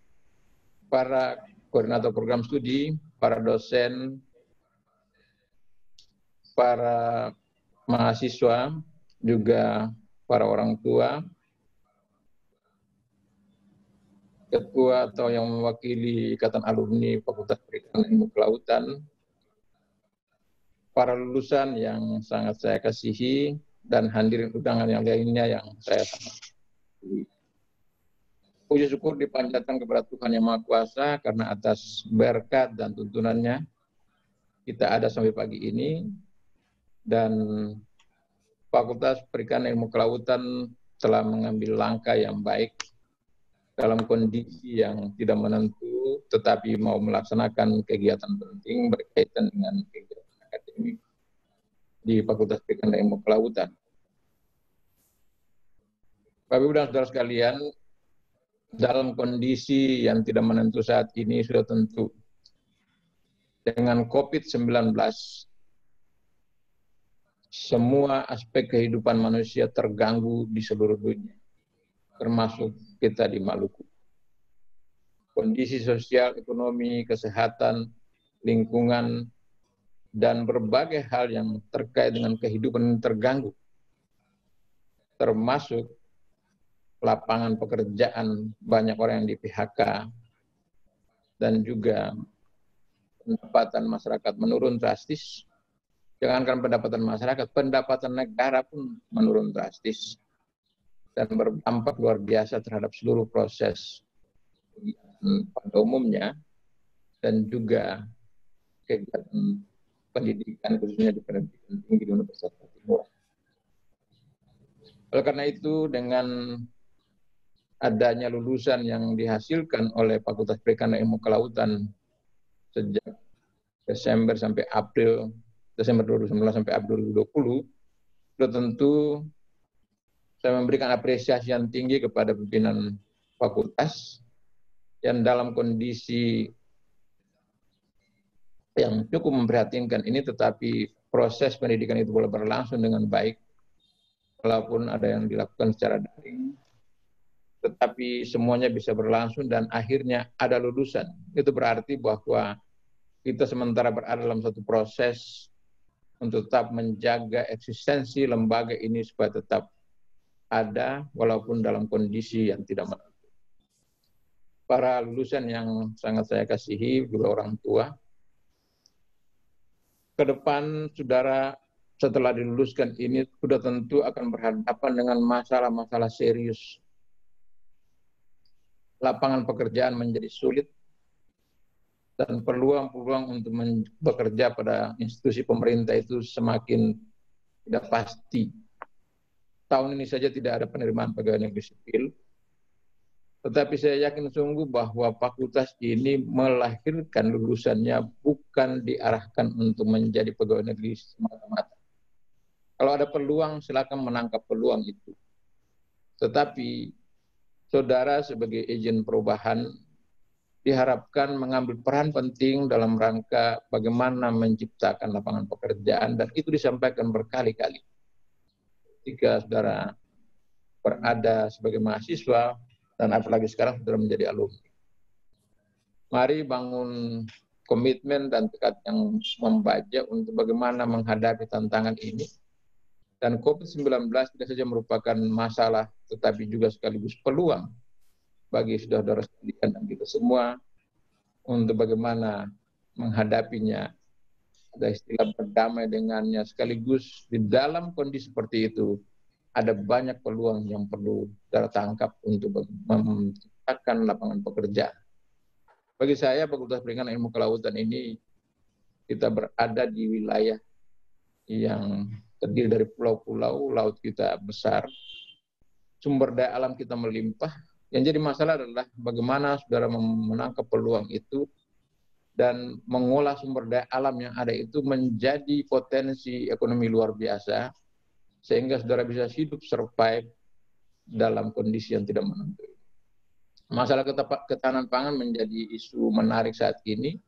para koordinator program studi, para dosen, para mahasiswa, juga para orang tua, ketua atau yang mewakili Ikatan Alumni Fakultas Perikanan dan Ilmu Kelautan, para lulusan yang sangat saya kasihi, dan hadirin undangan yang lainnya yang saya sangat puji syukur dipanjatkan kepada Tuhan Yang Maha Kuasa karena atas berkat dan tuntunannya kita ada sampai pagi ini, dan Fakultas Perikanan dan Ilmu Kelautan telah mengambil langkah yang baik dalam kondisi yang tidak menentu, tetapi mau melaksanakan kegiatan penting berkaitan dengan kegiatan akademik di Fakultas Perikanan dan Ilmu Kelautan. Bapak Ibu dan saudara sekalian, dalam kondisi yang tidak menentu saat ini sudah tentu dengan COVID-19, semua aspek kehidupan manusia terganggu di seluruh dunia, termasuk kita di Maluku. Kondisi sosial, ekonomi, kesehatan, lingkungan, dan berbagai hal yang terkait dengan kehidupan terganggu, termasuk lapangan pekerjaan banyak orang yang di PHK, dan juga pendapatan masyarakat menurun drastis. Jangankan pendapatan masyarakat, pendapatan negara pun menurun drastis dan berdampak luar biasa terhadap seluruh proses pada umumnya dan juga kegiatan pendidikan, khususnya di pendidikan tinggi di Universitas Patimura. Oleh karena itu, dengan adanya lulusan yang dihasilkan oleh Fakultas Perikanan dan Ilmu Kelautan sejak Desember 2019 sampai April 2020, sudah tentu saya memberikan apresiasi yang tinggi kepada pimpinan fakultas yang dalam kondisi yang cukup memprihatinkan ini, tetapi proses pendidikan itu boleh berlangsung dengan baik, walaupun ada yang dilakukan secara daring, tetapi semuanya bisa berlangsung dan akhirnya ada lulusan. Itu berarti bahwa kita sementara berada dalam satu proses untuk tetap menjaga eksistensi lembaga ini supaya tetap ada walaupun dalam kondisi yang tidak menentu. Para lulusan yang sangat saya kasihi, juga orang tua, ke depan saudara setelah diluluskan ini sudah tentu akan berhadapan dengan masalah-masalah serius. Lapangan pekerjaan menjadi sulit dan peluang-peluang untuk bekerja pada institusi pemerintah itu semakin tidak pasti. Tahun ini saja tidak ada penerimaan pegawai negeri sipil, tetapi saya yakin sungguh bahwa fakultas ini melahirkan lulusannya bukan diarahkan untuk menjadi pegawai negeri semata-mata. Kalau ada peluang, silakan menangkap peluang itu. Tetapi saudara sebagai agen perubahan diharapkan mengambil peran penting dalam rangka bagaimana menciptakan lapangan pekerjaan, dan itu disampaikan berkali-kali. Ketika saudara berada sebagai mahasiswa, dan apalagi sekarang saudara menjadi alumni. Mari bangun komitmen dan tekad yang membaja untuk bagaimana menghadapi tantangan ini. Dan COVID-19 tidak saja merupakan masalah, tetapi juga sekaligus peluang bagi saudara-saudara sekalian dan kita semua untuk bagaimana menghadapinya. Ada istilah berdamai dengannya, sekaligus di dalam kondisi seperti itu ada banyak peluang yang perlu saudara tangkap untuk menciptakan lapangan pekerjaan. Bagi saya, Fakultas Perikanan Ilmu Kelautan ini, kita berada di wilayah yang terdiri dari pulau-pulau, laut kita besar, sumber daya alam kita melimpah. Yang jadi masalah adalah bagaimana saudara menangkap peluang itu dan mengolah sumber daya alam yang ada itu menjadi potensi ekonomi luar biasa, sehingga saudara bisa hidup survive dalam kondisi yang tidak menentu. Masalah ketahanan pangan menjadi isu menarik saat ini,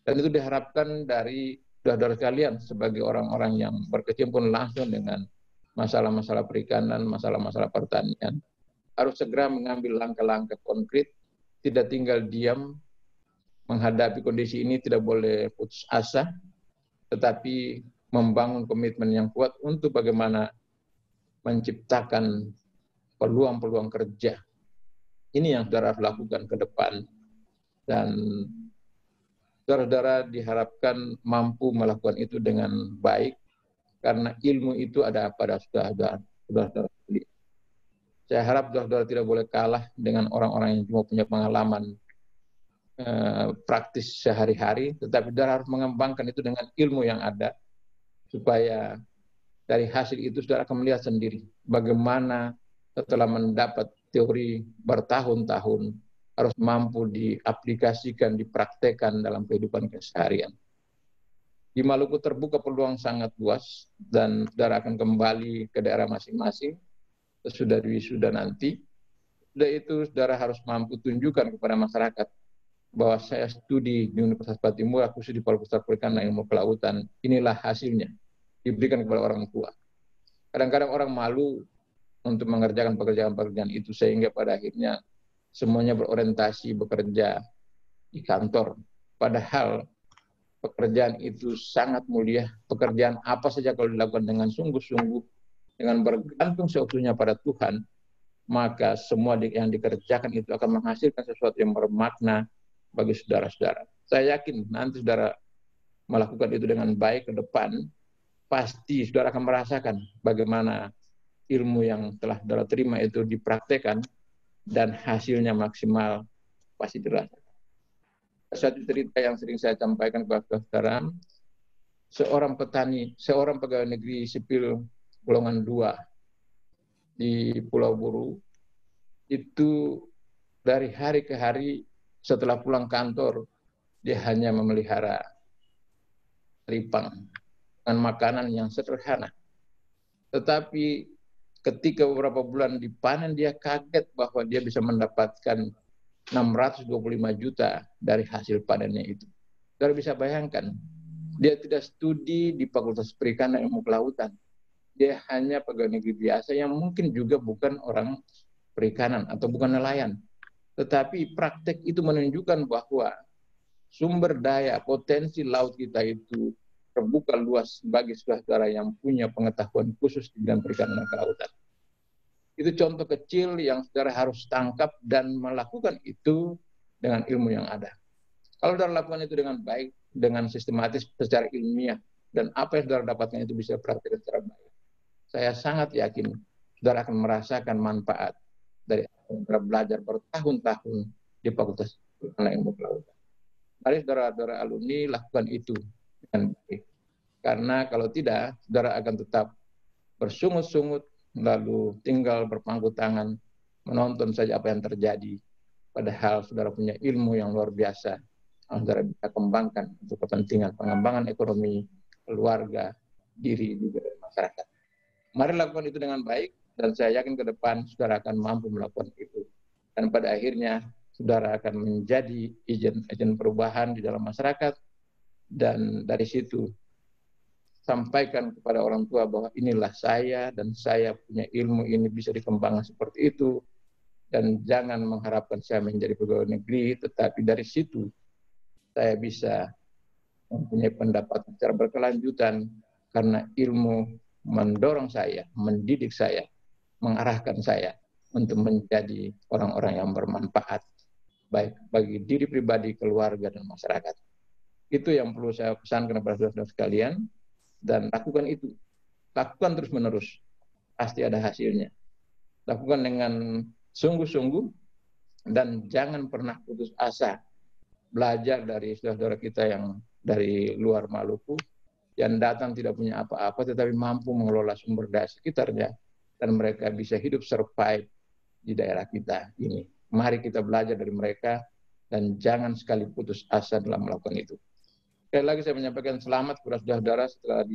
dan itu diharapkan dari saudara sekalian sebagai orang-orang yang berkecimpung langsung dengan masalah-masalah perikanan, masalah-masalah pertanian, harus segera mengambil langkah-langkah konkret, tidak tinggal diam menghadapi kondisi ini, tidak boleh putus asa, tetapi membangun komitmen yang kuat untuk bagaimana menciptakan peluang-peluang kerja. Ini yang saudara harus lakukan ke depan. Dan saudara-saudara diharapkan mampu melakukan itu dengan baik, karena ilmu itu ada pada saudara-saudara. Saya harap saudara-saudara tidak boleh kalah dengan orang-orang yang cuma punya pengalaman praktis sehari-hari, tetapi saudara harus mengembangkan itu dengan ilmu yang ada, supaya dari hasil itu saudara akan melihat sendiri bagaimana setelah mendapat teori bertahun-tahun harus mampu diaplikasikan, dipraktekkan dalam kehidupan keseharian. Di Maluku terbuka peluang sangat luas, dan saudara akan kembali ke daerah masing-masing sesudah wisuda nanti. Sudah itu saudara harus mampu tunjukkan kepada masyarakat bahwa saya studi di Universitas Patimura, khusus di Fakultas Perikanan dan Ilmu Kelautan, inilah hasilnya, diberikan kepada orang tua. Kadang-kadang orang malu untuk mengerjakan pekerjaan-pekerjaan itu, sehingga pada akhirnya semuanya berorientasi bekerja di kantor. Padahal pekerjaan itu sangat mulia. Pekerjaan apa saja kalau dilakukan dengan sungguh-sungguh, dengan bergantung seutuhnya pada Tuhan, maka semua yang dikerjakan itu akan menghasilkan sesuatu yang bermakna bagi saudara-saudara. Saya yakin nanti saudara melakukan itu dengan baik ke depan, pasti saudara akan merasakan bagaimana ilmu yang telah saudara terima itu dipraktekkan dan hasilnya maksimal, pasti dirasakan. Satu cerita yang sering saya sampaikan kepada saudara, seorang petani, seorang pegawai negeri sipil golongan 2 di Pulau Buru, itu dari hari ke hari setelah pulang kantor, dia hanya memelihara ripang dengan makanan yang sederhana. Tetapi ketika beberapa bulan dipanen, dia kaget bahwa dia bisa mendapatkan 625 juta dari hasil panennya itu. Saudara bisa bayangkan, dia tidak studi di Fakultas Perikanan dan Ilmu Kelautan. Dia hanya pegawai negeri biasa yang mungkin juga bukan orang perikanan atau bukan nelayan. Tetapi praktek itu menunjukkan bahwa sumber daya, potensi laut kita itu terbuka luas bagi saudara yang punya pengetahuan khusus di bidang perikanan dan kelautan. Itu contoh kecil yang saudara harus tangkap dan melakukan itu dengan ilmu yang ada. Kalau saudara lakukan itu dengan baik, dengan sistematis, secara ilmiah, dan apa yang saudara dapatkan itu bisa praktik secara baik, saya sangat yakin saudara akan merasakan manfaat dari saudara belajar bertahun-tahun di Fakultas Perikanan Ilmu Kelautan. Mari saudara-saudara alumni lakukan itu dengan baik. Karena kalau tidak, saudara akan tetap bersungut-sungut, lalu tinggal berpangku tangan, menonton saja apa yang terjadi. Padahal saudara punya ilmu yang luar biasa, yang saudara bisa kembangkan untuk kepentingan pengembangan ekonomi, keluarga, diri, juga masyarakat. Mari lakukan itu dengan baik, dan saya yakin ke depan saudara akan mampu melakukan itu. Dan pada akhirnya, saudara akan menjadi agen perubahan di dalam masyarakat, dan dari situ sampaikan kepada orang tua bahwa inilah saya dan saya punya ilmu ini bisa dikembangkan seperti itu, dan jangan mengharapkan saya menjadi pegawai negeri, tetapi dari situ saya bisa mempunyai pendapat secara berkelanjutan karena ilmu mendorong saya, mendidik saya, mengarahkan saya untuk menjadi orang-orang yang bermanfaat baik bagi diri pribadi, keluarga, dan masyarakat. Itu yang perlu saya pesankan kepada saudara-saudara sekalian. Dan lakukan itu, lakukan terus-menerus, pasti ada hasilnya. Lakukan dengan sungguh-sungguh, dan jangan pernah putus asa. Belajar dari saudara-saudara kita yang dari luar Maluku, yang datang tidak punya apa-apa, tetapi mampu mengelola sumber daya sekitarnya, dan mereka bisa hidup survive di daerah kita ini. Mari kita belajar dari mereka, dan jangan sekali putus asa dalam melakukan itu. Sekali lagi saya menyampaikan selamat kepada saudara-saudara setelah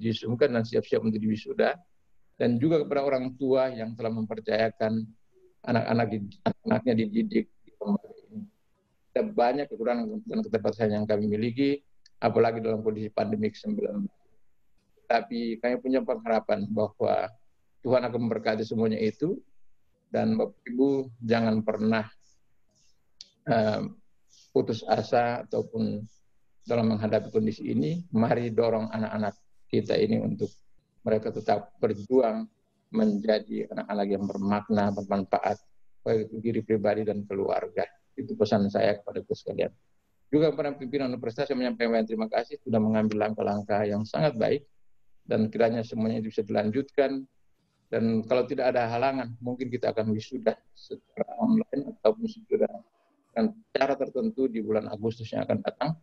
disungkan dan siap-siap untuk diwisuda, dan juga kepada orang tua yang telah mempercayakan anak-anaknya dididik di lembaga ini. Ada banyak kekurangan dan keterbatasan yang kami miliki, apalagi dalam kondisi pandemik 19. Tapi kami punya pengharapan bahwa Tuhan akan memberkati semuanya itu, dan Bapak Ibu jangan pernah putus asa ataupun dalam menghadapi kondisi ini. Mari dorong anak-anak kita ini untuk mereka tetap berjuang menjadi anak-anak yang bermakna, bermanfaat bagi diri pribadi dan keluarga. Itu pesan saya kepada kita sekalian. Juga kepada pimpinan universitas saya menyampaikan terima kasih sudah mengambil langkah-langkah yang sangat baik, dan kiranya semuanya bisa dilanjutkan. Dan kalau tidak ada halangan, mungkin kita akan wisuda secara online ataupun wisuda dengan cara tertentu di bulan Agustus yang akan datang.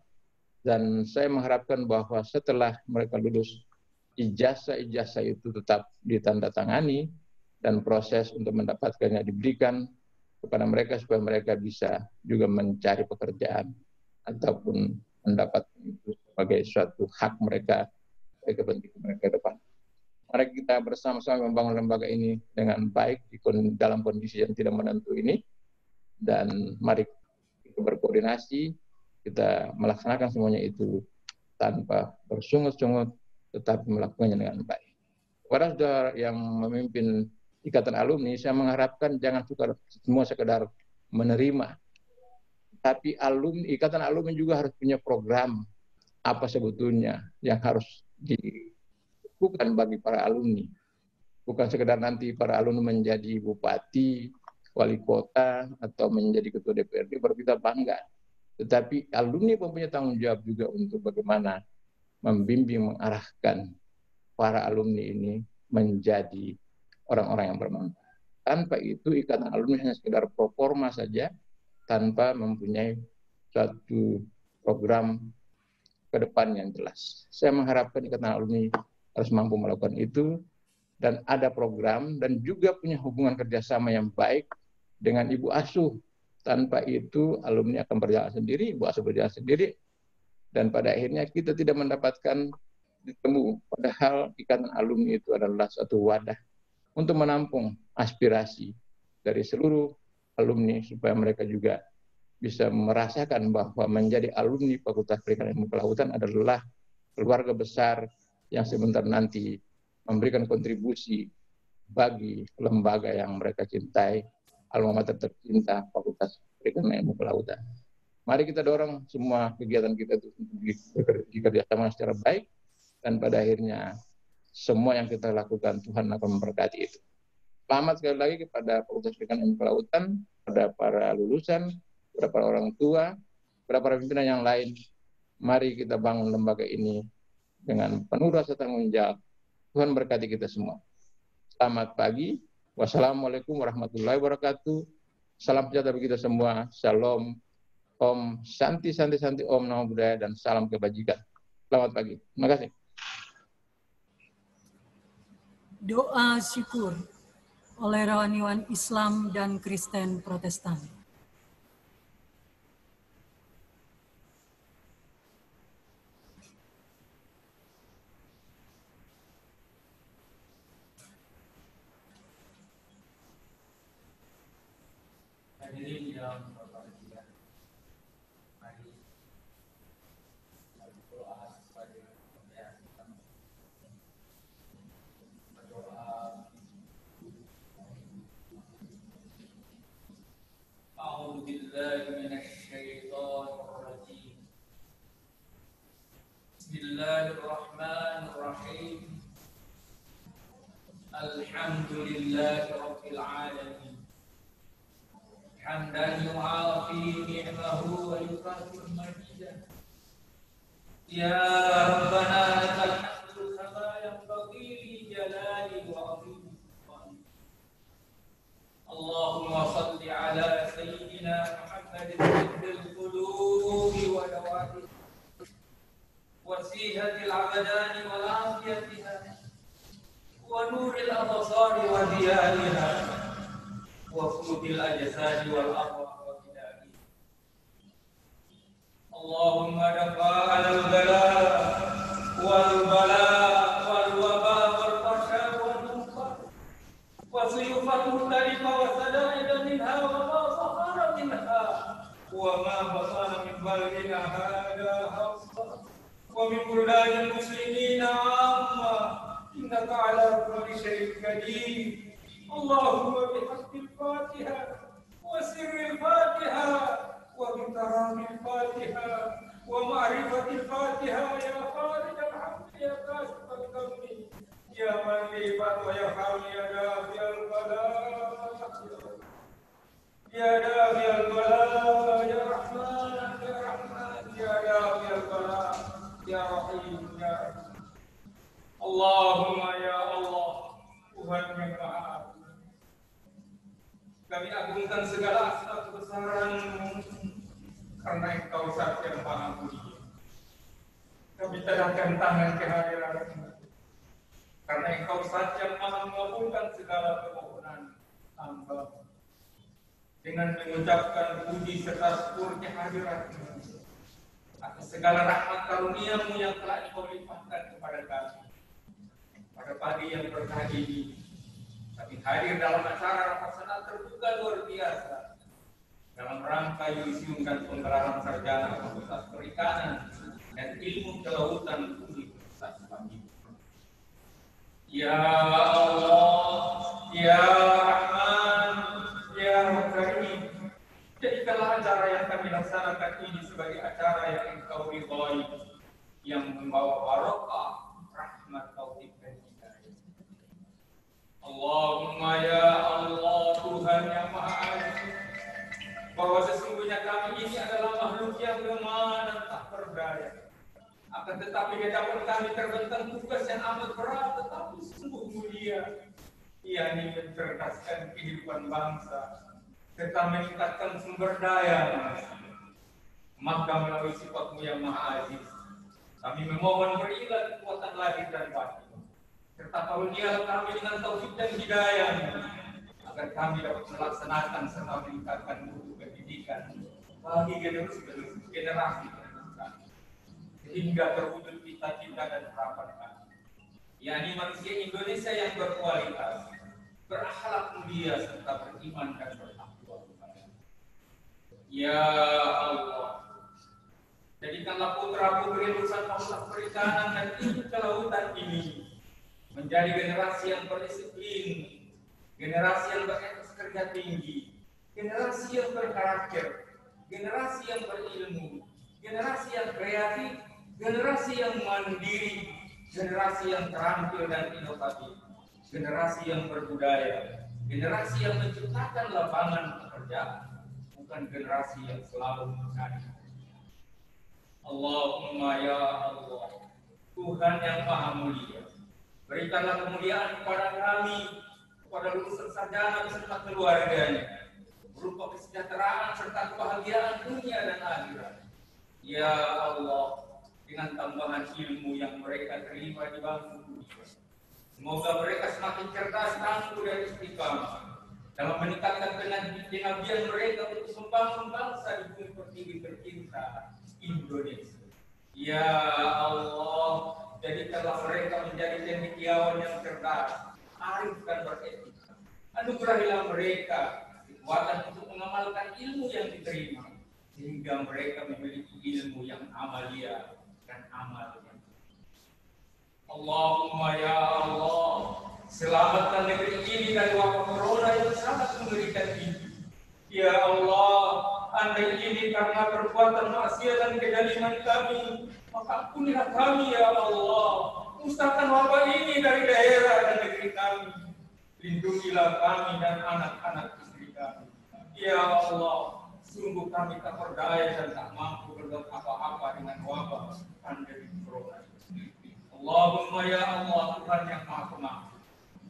Dan saya mengharapkan bahwa setelah mereka lulus, ijazah-ijazah itu tetap ditandatangani, dan proses untuk mendapatkannya diberikan kepada mereka supaya mereka bisa juga mencari pekerjaan ataupun mendapat itu sebagai suatu hak mereka bagi kepentingan mereka ke depan. Mari kita bersama-sama membangun lembaga ini dengan baik dalam kondisi yang tidak menentu ini, dan mari kita berkoordinasi, kita melaksanakan semuanya itu tanpa bersungut-sungut, tetapi melakukannya dengan baik. Kepada saudara yang memimpin Ikatan Alumni, saya mengharapkan jangan semua sekedar menerima, tapi Ikatan Alumni juga harus punya program apa sebetulnya yang harus dilakukan bagi para alumni. Bukan sekedar nanti para alumni menjadi bupati, wali kota, atau menjadi ketua DPRD baru kita bangga. Tetapi alumni mempunyai tanggung jawab juga untuk bagaimana membimbing, mengarahkan para alumni ini menjadi orang-orang yang bermanfaat. Tanpa itu, Ikatan Alumni hanya sekedar proforma saja, tanpa mempunyai suatu program ke depan yang jelas. Saya mengharapkan Ikatan Alumni harus mampu melakukan itu, dan ada program, dan juga punya hubungan kerjasama yang baik dengan Ibu Asuh. Tanpa itu, alumni akan berjalan sendiri, Ibu Asuh berjalan sendiri, dan pada akhirnya kita tidak mendapatkan ditemu. Padahal Ikatan Alumni itu adalah suatu wadah untuk menampung aspirasi dari seluruh alumni, supaya mereka juga bisa merasakan bahwa menjadi alumni Fakultas Perikanan Ilmu Kelautan adalah keluarga besar yang sebentar nanti memberikan kontribusi bagi lembaga yang mereka cintai, alma mater tercinta Fakultas Perikanan Ilmu Kelautan. Mari kita dorong semua kegiatan kita itu dikerjasama secara baik, dan pada akhirnya semua yang kita lakukan Tuhan akan memberkati itu. Selamat sekali lagi kepada Fakultas Perikanan Ilmu Kelautan, kepada para lulusan, kepada para orang tua, kepada para pimpinan yang lain. Mari kita bangun lembaga ini dengan penuh rasa tanggung jawab. Tuhan berkati kita semua. Selamat pagi. Wassalamualaikum warahmatullahi wabarakatuh. Salam sejahtera bagi kita semua. Shalom. Om Santi Santi Santi Om Namo Buddhaya dan salam kebajikan. Selamat pagi. Terima kasih. Doa syukur oleh rohaniwan Islam dan Kristen Protestan. Hadirin yang berbahagia, mari berdoa kepada Tuhan kita. Berdoa. A'udzu billahi minasy syaithanir rajim. Bismillahirrahmanirrahim. Alhamdulillahirabbil alamin. Hamdan yu'afi ni'mahu wa yukathir majidah. Ya Rabbana lakal hamdu kama yanbaghi li jalali wa 'azimi sultanik. Allahumma shalli ala sayyidina Muhammadin tibbil qulubi wa dawati wa sihatil abdani wa lafiyatiha wa nuril absari wa diyaliha وفود الأجساد والأرواح وبدائها. اللهم دفع البلاء والبلاء والوباء والفحشاء والمنكر وسيوف المختلف وسدائد منها وما ظهر منها وما بطن من بلدنا هذا خاصة ومن بلدان المسلمين عامة إنك على كل شيء قدير. اللهم بحق الفاتحة وسر الفاتحة وبكرام الفاتحة ومعرفة الفاتحة يا خالق الحمد يا كاشف الكرب يا من ليبت ويرحم يا دافع البلاء يا دافع البلاء يا رحمن يا رحمن يا دافع البلاء يا رحيم يا رحيم. اللهم يا الله Tuhan yang Maha. Kami agungkan segala asma kebesaran-Mu karena Engkau Zat yang Maha Mulia. Kami tadahkan tangan kehadiran-Mu karena Engkau Zat yang Maha mengabulkan segala permohonan hamba. Dengan mengucapkan puji serta syukur kehadiran-Mu atas segala rahmat karunia-Mu yang telah Engkau limpahkan kepada kami. Pada pagi yang berkah ini, kami hadir dalam acara rapat terbuka luar biasa dalam rangka diusiungkan penggelaran sarjana Fakultas Perikanan dan Ilmu Kelautan Universitas Bandung. Ya Allah, Ya Rahman, Ya Karim, jadikanlah acara yang kami laksanakan ini sebagai acara yang Engkau ridhai, yang membawa barokah, rahmat, taufik dan hidayah. Allahumma ya Allah, Tuhan yang Maha Aziz, bahwa sesungguhnya kami ini adalah makhluk yang lemah dan tak berdaya. Akan tetapi di hadapan kami terbentang tugas yang amat berat tetapi sungguh mulia, yakni mencerdaskan kehidupan bangsa serta meningkatkan sumber daya manusia. Maka melalui sifat-Mu yang Maha Aziz, kami memohon berilah kekuatan lahir dan batin, serta karunialah kami dengan taufik dan hidayah, agar kami dapat melaksanakan serta meningkatkan mutu pendidikan bagi generasi terdepan, sehingga terwujud cita-cita dan harapan kami, yakni manusia Indonesia yang berkualitas, berakhlak mulia serta beriman dan bertakwa. Ya Allah, jadikanlah putra-putri lulusan Fakultas Perikanan dan Ilmu Kelautan ini menjadi generasi yang berdisiplin, generasi yang beretika kerja tinggi, generasi yang berkarakter, generasi yang berilmu, generasi yang kreatif, generasi yang mandiri, generasi yang terampil dan inovatif, generasi yang berbudaya, generasi yang menciptakan lapangan pekerjaan, bukan generasi yang selalu mencari. Allahumma ya Allah, Tuhan yang Maha Mulia, berikanlah kemuliaan kepada kami, kepada lulusan sarjana beserta keluarganya, berupa kesejahteraan serta kebahagiaan dunia dan akhirat. Ya Allah, dengan tambahan ilmu yang mereka terima di bangku dunia, semoga mereka semakin cerdas, tangguh, dan istiqamah dalam meningkatkan pengabdian mereka untuk membangun bangsa di bumi pertiwi tercinta Indonesia. Ya Allah, jadikanlah mereka menjadi cendekiawan yang cerdas, arif dan beretika. Anugerahilah mereka kekuatan untuk mengamalkan ilmu yang diterima, sehingga mereka memiliki ilmu yang amalia dan amal yang Allahumma ya Allah, selamatkan negeri ini dari wabah corona yang sangat mengerikan ini. Ya Allah, andai ini karena perbuatan maksiat dan kezaliman kami, maka ampunilah kami ya Allah. Musnahkan wabah ini dari daerah dan negeri kami. Lindungilah kami dan anak-anak istri kami. Ya Allah, sungguh kami tak berdaya dan tak mampu berbuat apa-apa dengan wabah pandemi corona. Allahumma ya Allah, Tuhan yang Maha Pengampun,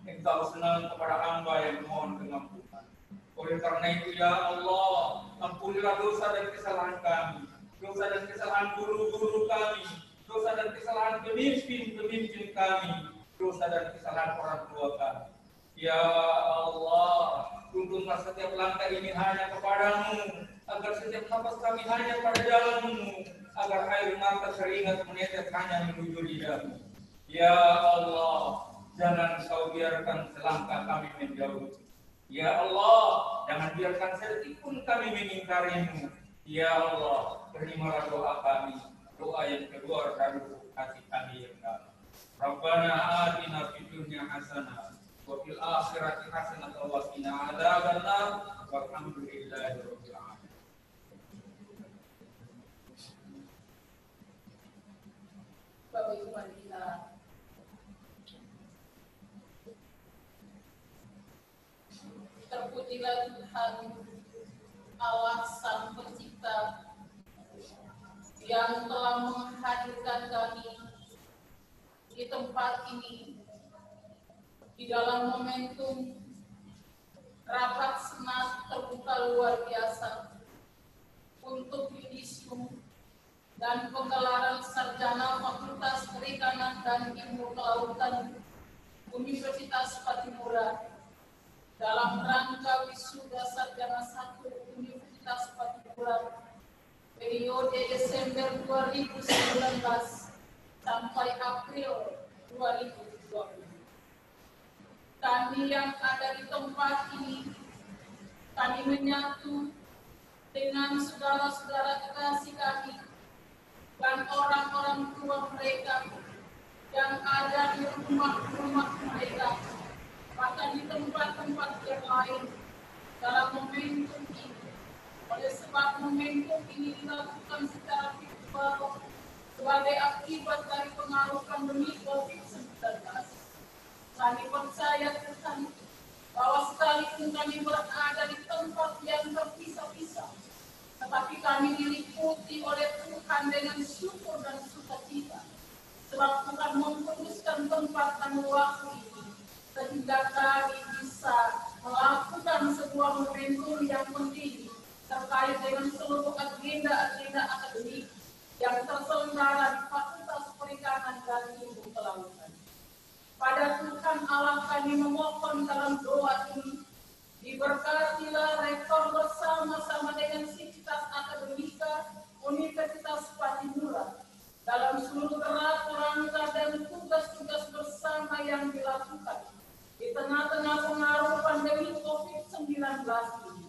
Engkau senang kepada hamba yang mohon pengampunan. Oleh karena itu ya Allah, ampunilah dosa dan kesalahan kami, dosa dan kesalahan guru-guru kami, dosa dan kesalahan pemimpin-pemimpin kami, dosa dan kesalahan orang tua kami. Ya Allah, tuntunlah setiap langkah ini hanya kepadamu, agar setiap nafas kami hanya pada jalanmu, agar air mata keringat menetes hanya menuju lidahmu. Ya Allah, jangan kau biarkan selangkah kami menjauh. Ya Allah, jangan biarkan sedetik pun kami mengingkarimu. Ya Allah, terimalah doa kami, doa yang keluar dari hati kami yang dalam. Rabbana atina fid dunya hasanah wa fil akhirati hasanah wa qina adzabannar. Walhamdulillahi rabbil alamin. Bapak Ibu kita terpujilah Tuhan Allah Sang Pencipta yang telah menghadirkan kami di tempat ini di dalam momentum rapat senat terbuka luar biasa untuk yudisium dan penggelaran sarjana Fakultas Perikanan dan Ilmu Kelautan Universitas Patimura dalam rangka wisuda sarjana 1 Universitas Patimura periode Desember 2019 sampai April 2020. Kami yang ada di tempat ini, kami menyatu dengan saudara-saudara kekasih kami dan orang-orang tua mereka yang ada di rumah-rumah mereka, bahkan di tempat-tempat yang lain dalam momentum ini. Oleh sebab momentum ini dilakukan secara virtual sebagai akibat dari pengaruh pandemi COVID-19. Kami percaya Tuhan bahwa sekalipun kami berada di tempat yang terpisah-pisah, tetapi kami diliputi oleh Tuhan dengan syukur dan sukacita, sebab Tuhan mengkuduskan tempat dan waktu ini, sehingga kami bisa melakukan sebuah momentum yang penting terkait dengan seluruh agenda-agenda akademik yang terselenggara di Fakultas Perikanan dan Ilmu Kelautan. Pada Tuhan Allah kami memohon dalam doa ini, diberkatilah rektor bersama-sama dengan Sivitas Akademika Universitas Patimura dalam seluruh gerak, rangka, dan tugas-tugas bersama yang dilakukan di tengah-tengah pengaruh pandemi COVID-19 ini.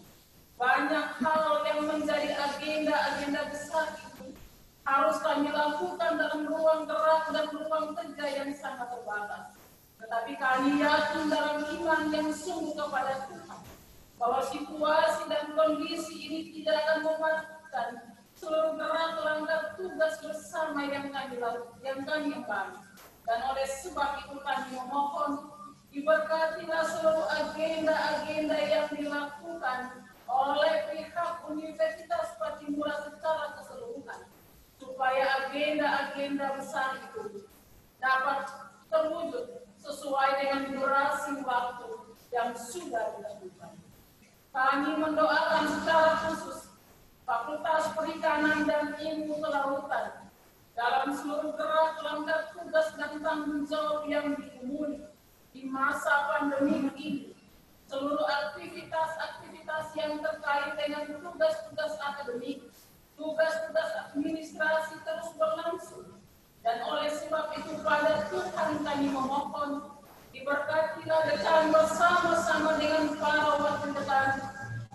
Banyak hal yang menjadi agenda-agenda besar itu harus kami lakukan dalam ruang gerak dan ruang kerja yang sangat terbatas. Tetapi kami yakin dalam iman yang sungguh kepada Tuhan, bahwa situasi dan kondisi ini tidak akan mematikan seluruh gerak langkah tugas bersama yang kami lakukan, yang kami emban. Dan oleh sebab itu kami memohon, diberkatilah seluruh agenda-agenda yang dilakukan oleh pihak Universitas Patimura secara keseluruhan, supaya agenda-agenda besar itu dapat terwujud sesuai dengan durasi waktu yang sudah ditentukan. Kami mendoakan secara khusus Fakultas Perikanan dan Ilmu Kelautan dalam seluruh gerak langkah tugas dan tanggung jawab yang diumumkan di masa pandemi ini. Seluruh aktivitas-aktivitas yang terkait dengan tugas-tugas akademik, tugas-tugas administrasi terus berlangsung. Dan oleh sebab itu pada Tuhan kami memohon, diberkatilah dekan bersama-sama dengan para wakil dekan,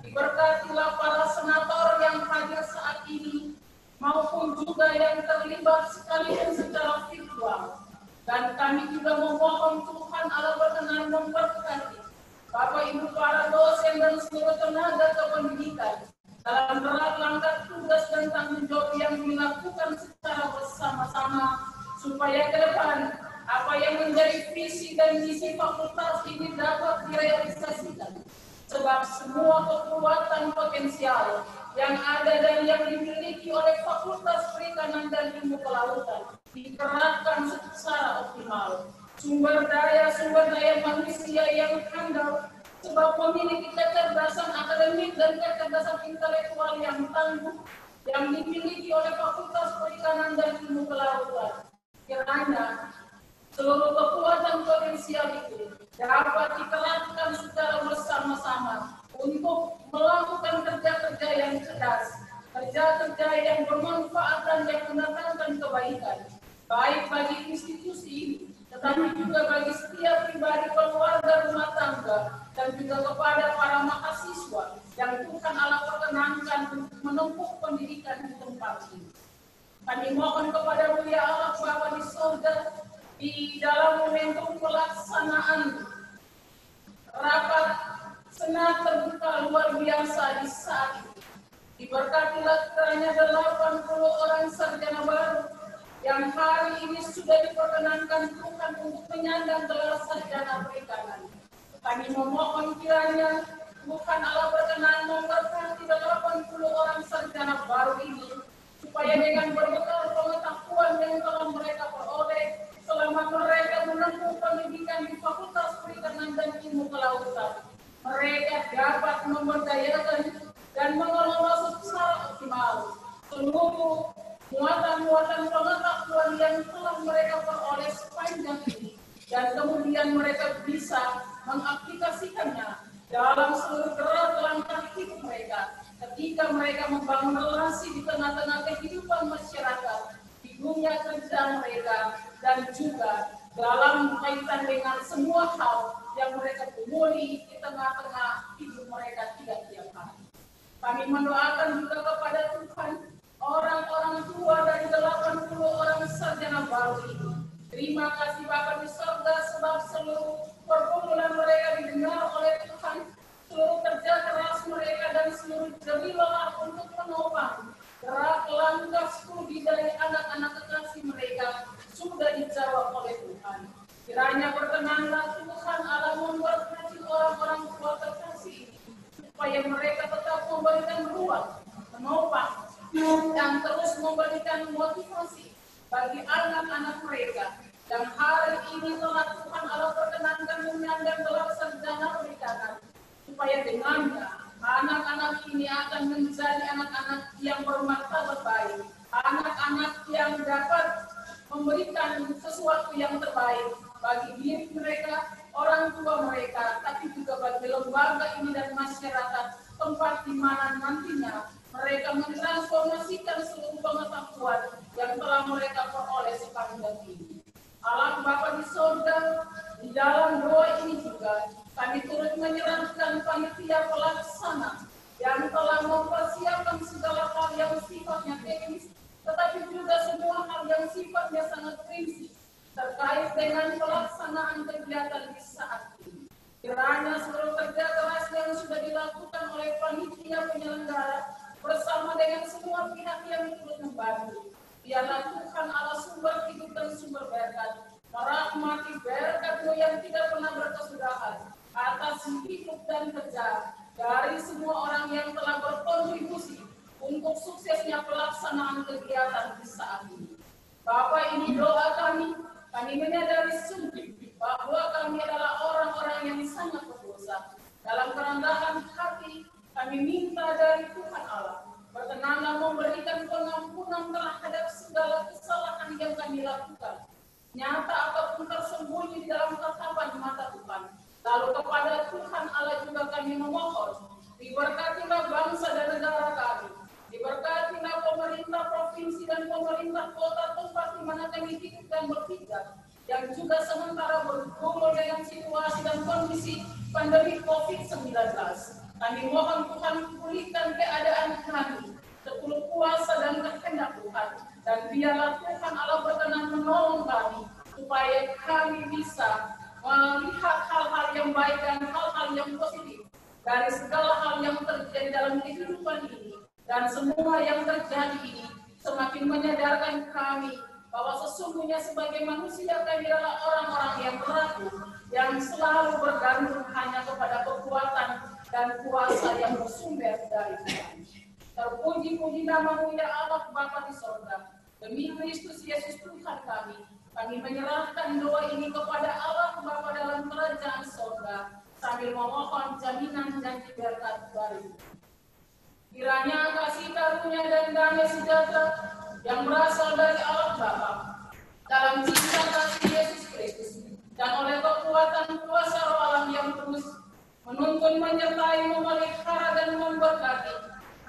diberkatilah para senator yang hadir saat ini, maupun juga yang terlibat sekalipun secara virtual. Dan kami juga memohon Tuhan Allah berkenan memberkati Bapak Ibu para dosen dan seluruh tenaga kependidikan dalam gerak langkah tugas dan tanggung jawab yang dilakukan secara bersama-sama, supaya ke depan apa yang menjadi visi dan misi fakultas ini dapat direalisasikan. Sebab semua kekuatan potensial yang ada dan yang dimiliki oleh Fakultas Perikanan dan Ilmu Kelautan dikerahkan secara optimal. Sumber daya manusia yang handal, sebab memiliki kecerdasan akademik dan kecerdasan intelektual yang tangguh yang dimiliki oleh Fakultas Perikanan dan Ilmu Kelautan. Kiranya seluruh kekuatan potensial itu dapat dikerahkan secara bersama-sama untuk melakukan kerja-kerja yang cerdas, kerja-kerja yang bermanfaat dan yang mendatangkan kebaikan, baik bagi institusi ini, tetapi juga bagi setiap pribadi, keluarga, rumah tangga, dan juga kepada para mahasiswa yang Tuhan Allah perkenankan untuk menempuh pendidikan di tempat ini. Kami mohon kepada Mulia Allah Bapa di surga, di dalam momentum pelaksanaan rapat senat terbuka luar biasa di saat ini, diberkatilah kiranya 80 orang sarjana baru yang hari ini sudah diperkenankan Tuhan untuk menyandang gelar sarjana perikanan. Kami memohon kiranya Tuhan Allah berkenan memberkati 80 orang sarjana baru ini, supaya dengan berbekal pengetahuan yang telah mereka peroleh selama mereka menempuh pendidikan di Fakultas Perikanan dan Ilmu Kelautan, mereka dapat memberdayakan dan mengelola secara optimal seluruh muatan-muatan pengetahuan yang telah mereka peroleh sepanjang ini, dan kemudian mereka bisa mengaplikasikannya dalam seluruh gerak langkah hidup mereka ketika mereka membangun relasi di tengah-tengah kehidupan masyarakat, di dunia kerja mereka, dan juga dalam kaitan dengan semua hal yang mereka temui di tengah-tengah hidup mereka tiap-tiap hari. Kami mendoakan juga kepada Tuhan orang-orang tua dari 80 orang sarjana baru ini. Terima kasih Bapa di surga, sebab seluruh pergumulan mereka didengar oleh Tuhan, seluruh kerja keras mereka dan seluruh jerih lelah untuk menopang gerak langkah studi dari anak-anak kekasih mereka sudah dijawab oleh Tuhan. Kiranya berkenanlah Tuhan Allah memberkati orang-orang tua terkasih ini, supaya mereka tetap memberikan ruang, menopang, dan terus memberikan motivasi bagi anak-anak mereka. Dan hari ini telah Tuhan Allah perkenankan menyandang gelar sarjana perikanan, supaya dengannya anak-anak ini akan menjadi anak-anak yang bermartabat baik, anak-anak yang dapat memberikan sesuatu yang terbaik bagi diri mereka, orang tua mereka, tapi juga bagi lembaga ini dan masyarakat, tempat di mana nantinya mereka mentransformasikan seluruh pengetahuan yang telah mereka peroleh sepanjang ini. Allah Bapa di surga, di dalam doa ini juga kami turut menyerahkan panitia pelaksana yang telah mempersiapkan segala hal yang sifatnya teknis, tetapi juga semua hal yang sifatnya sangat prinsip terkait dengan pelaksanaan kegiatan di saat ini. Kiranya seluruh kerja keras yang sudah dilakukan oleh panitia penyelenggara bersama dengan semua pihak yang turut membantu, biarlah Tuhan Allah sumber hidup dan sumber berkat merahmati berkat yang tidak pernah berkesudahan atas hidup dan kerja dari semua orang yang telah berkontribusi untuk suksesnya pelaksanaan kegiatan di saat ini. Bapak, ini doa kami Kami menyadari sungguh bahwa kami adalah orang-orang yang sangat berdosa. Dalam kerendahan hati, kami minta dari Tuhan Allah, berkenanlah memberikan pengampunan terhadap segala kesalahan yang kami lakukan, nyata ataupun tersembunyi di dalam tatapan mata Tuhan. Lalu kepada Tuhan Allah juga kami memohon, diberkatilah bangsa dan negara kami, diberkatilah pemerintah provinsi dan pemerintah kota tempat di mana kami hidup dan berpijak, yang juga sementara bergumul dengan situasi dan kondisi pandemi COVID-19. Kami mohon Tuhan pulihkan keadaan kami, sepenuh kuasa dan kehendak Tuhan, dan biarlah Tuhan Allah berkenan menolong kami, supaya kami bisa melihat hal-hal yang baik dan hal-hal yang positif dari segala hal yang terjadi dalam kehidupan ini. Dan semua yang terjadi ini semakin menyadarkan kami bahwa sesungguhnya sebagai manusia kami adalah orang-orang yang rapuh, yang selalu bergantung hanya kepada kekuatan dan kuasa yang bersumber dari Tuhan. Terpuji-puji nama-Mu ya Allah Bapa di sorga. Demi Kristus Yesus Tuhan kami menyerahkan doa ini kepada Allah Bapa dalam kerajaan sorga, sambil memohon jaminan dan berkat baru. Kiranya kasih karunia dan damai sejahtera yang berasal dari Allah Bapa, dalam cinta kasih Yesus Kristus, dan oleh kekuatan kuasa Roh Allah yang terus menuntun, menyertai, memelihara dan memberkati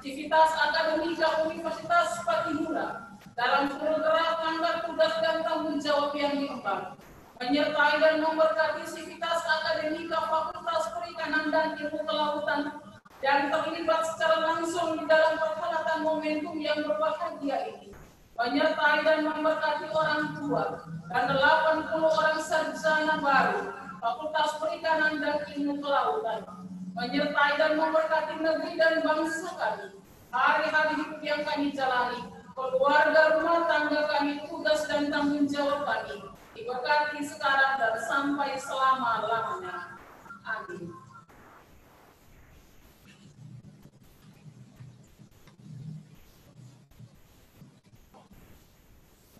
aktivitas akademika Universitas Patimura dalam seluruh gerak tangga tugas dan tanggung jawab yang diemban, menyertai dan memberkati aktivitas akademika Fakultas Perikanan dan Ilmu Kelautan yang terlibat secara langsung di dalam perhelatan momentum yang berbahagia ini, menyertai dan memberkati orang tua dan 80 orang sarjana baru Fakultas Perikanan dan Ilmu Kelautan, menyertai dan memberkati negeri dan bangsa kami, hari-hari hidup yang kami jalani, keluarga, rumah tangga kami, tugas dan tanggung jawab kami, diberkati sekarang dan sampai selama-lamanya. Amin.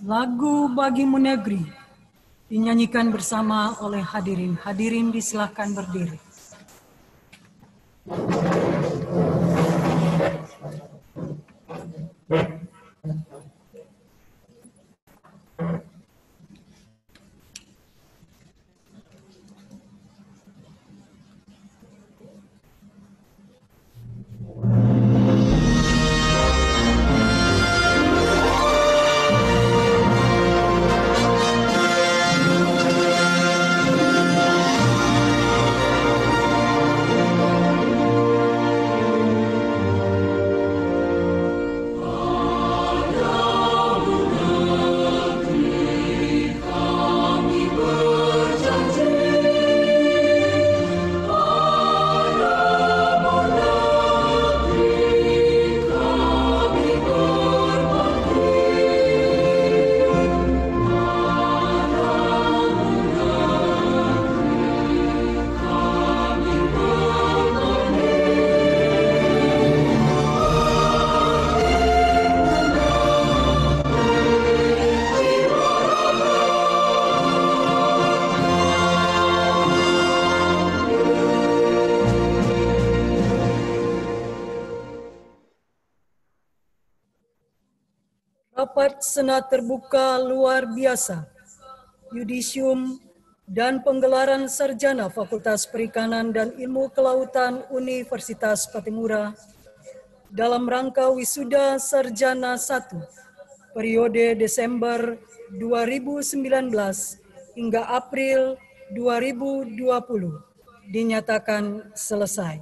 Lagu Bagimu Negeri dinyanyikan bersama oleh hadirin. Hadirin disilahkan berdiri. Rapat Senat Terbuka Luar Biasa, Yudisium, dan penggelaran Sarjana Fakultas Perikanan dan Ilmu Kelautan Universitas Patimura dalam rangka Wisuda Sarjana 1, periode Desember 2019 hingga April 2020 dinyatakan selesai.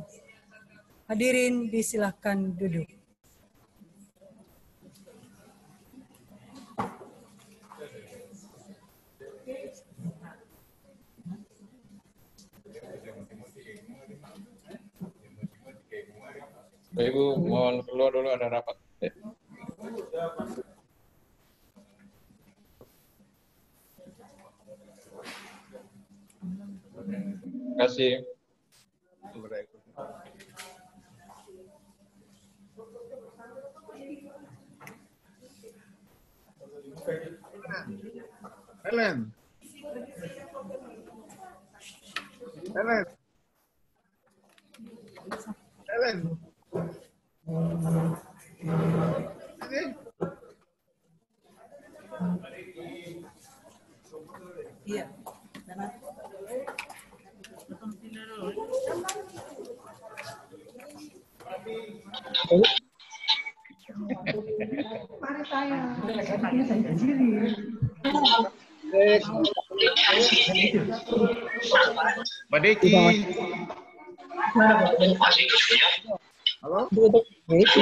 Hadirin disilahkan duduk. Ibu mohon keluar dulu, ada rapat. Terima kasih. Helen. Ellen. Ellen. Iya. Mari saya. Mbak Deki. Halo? Iya,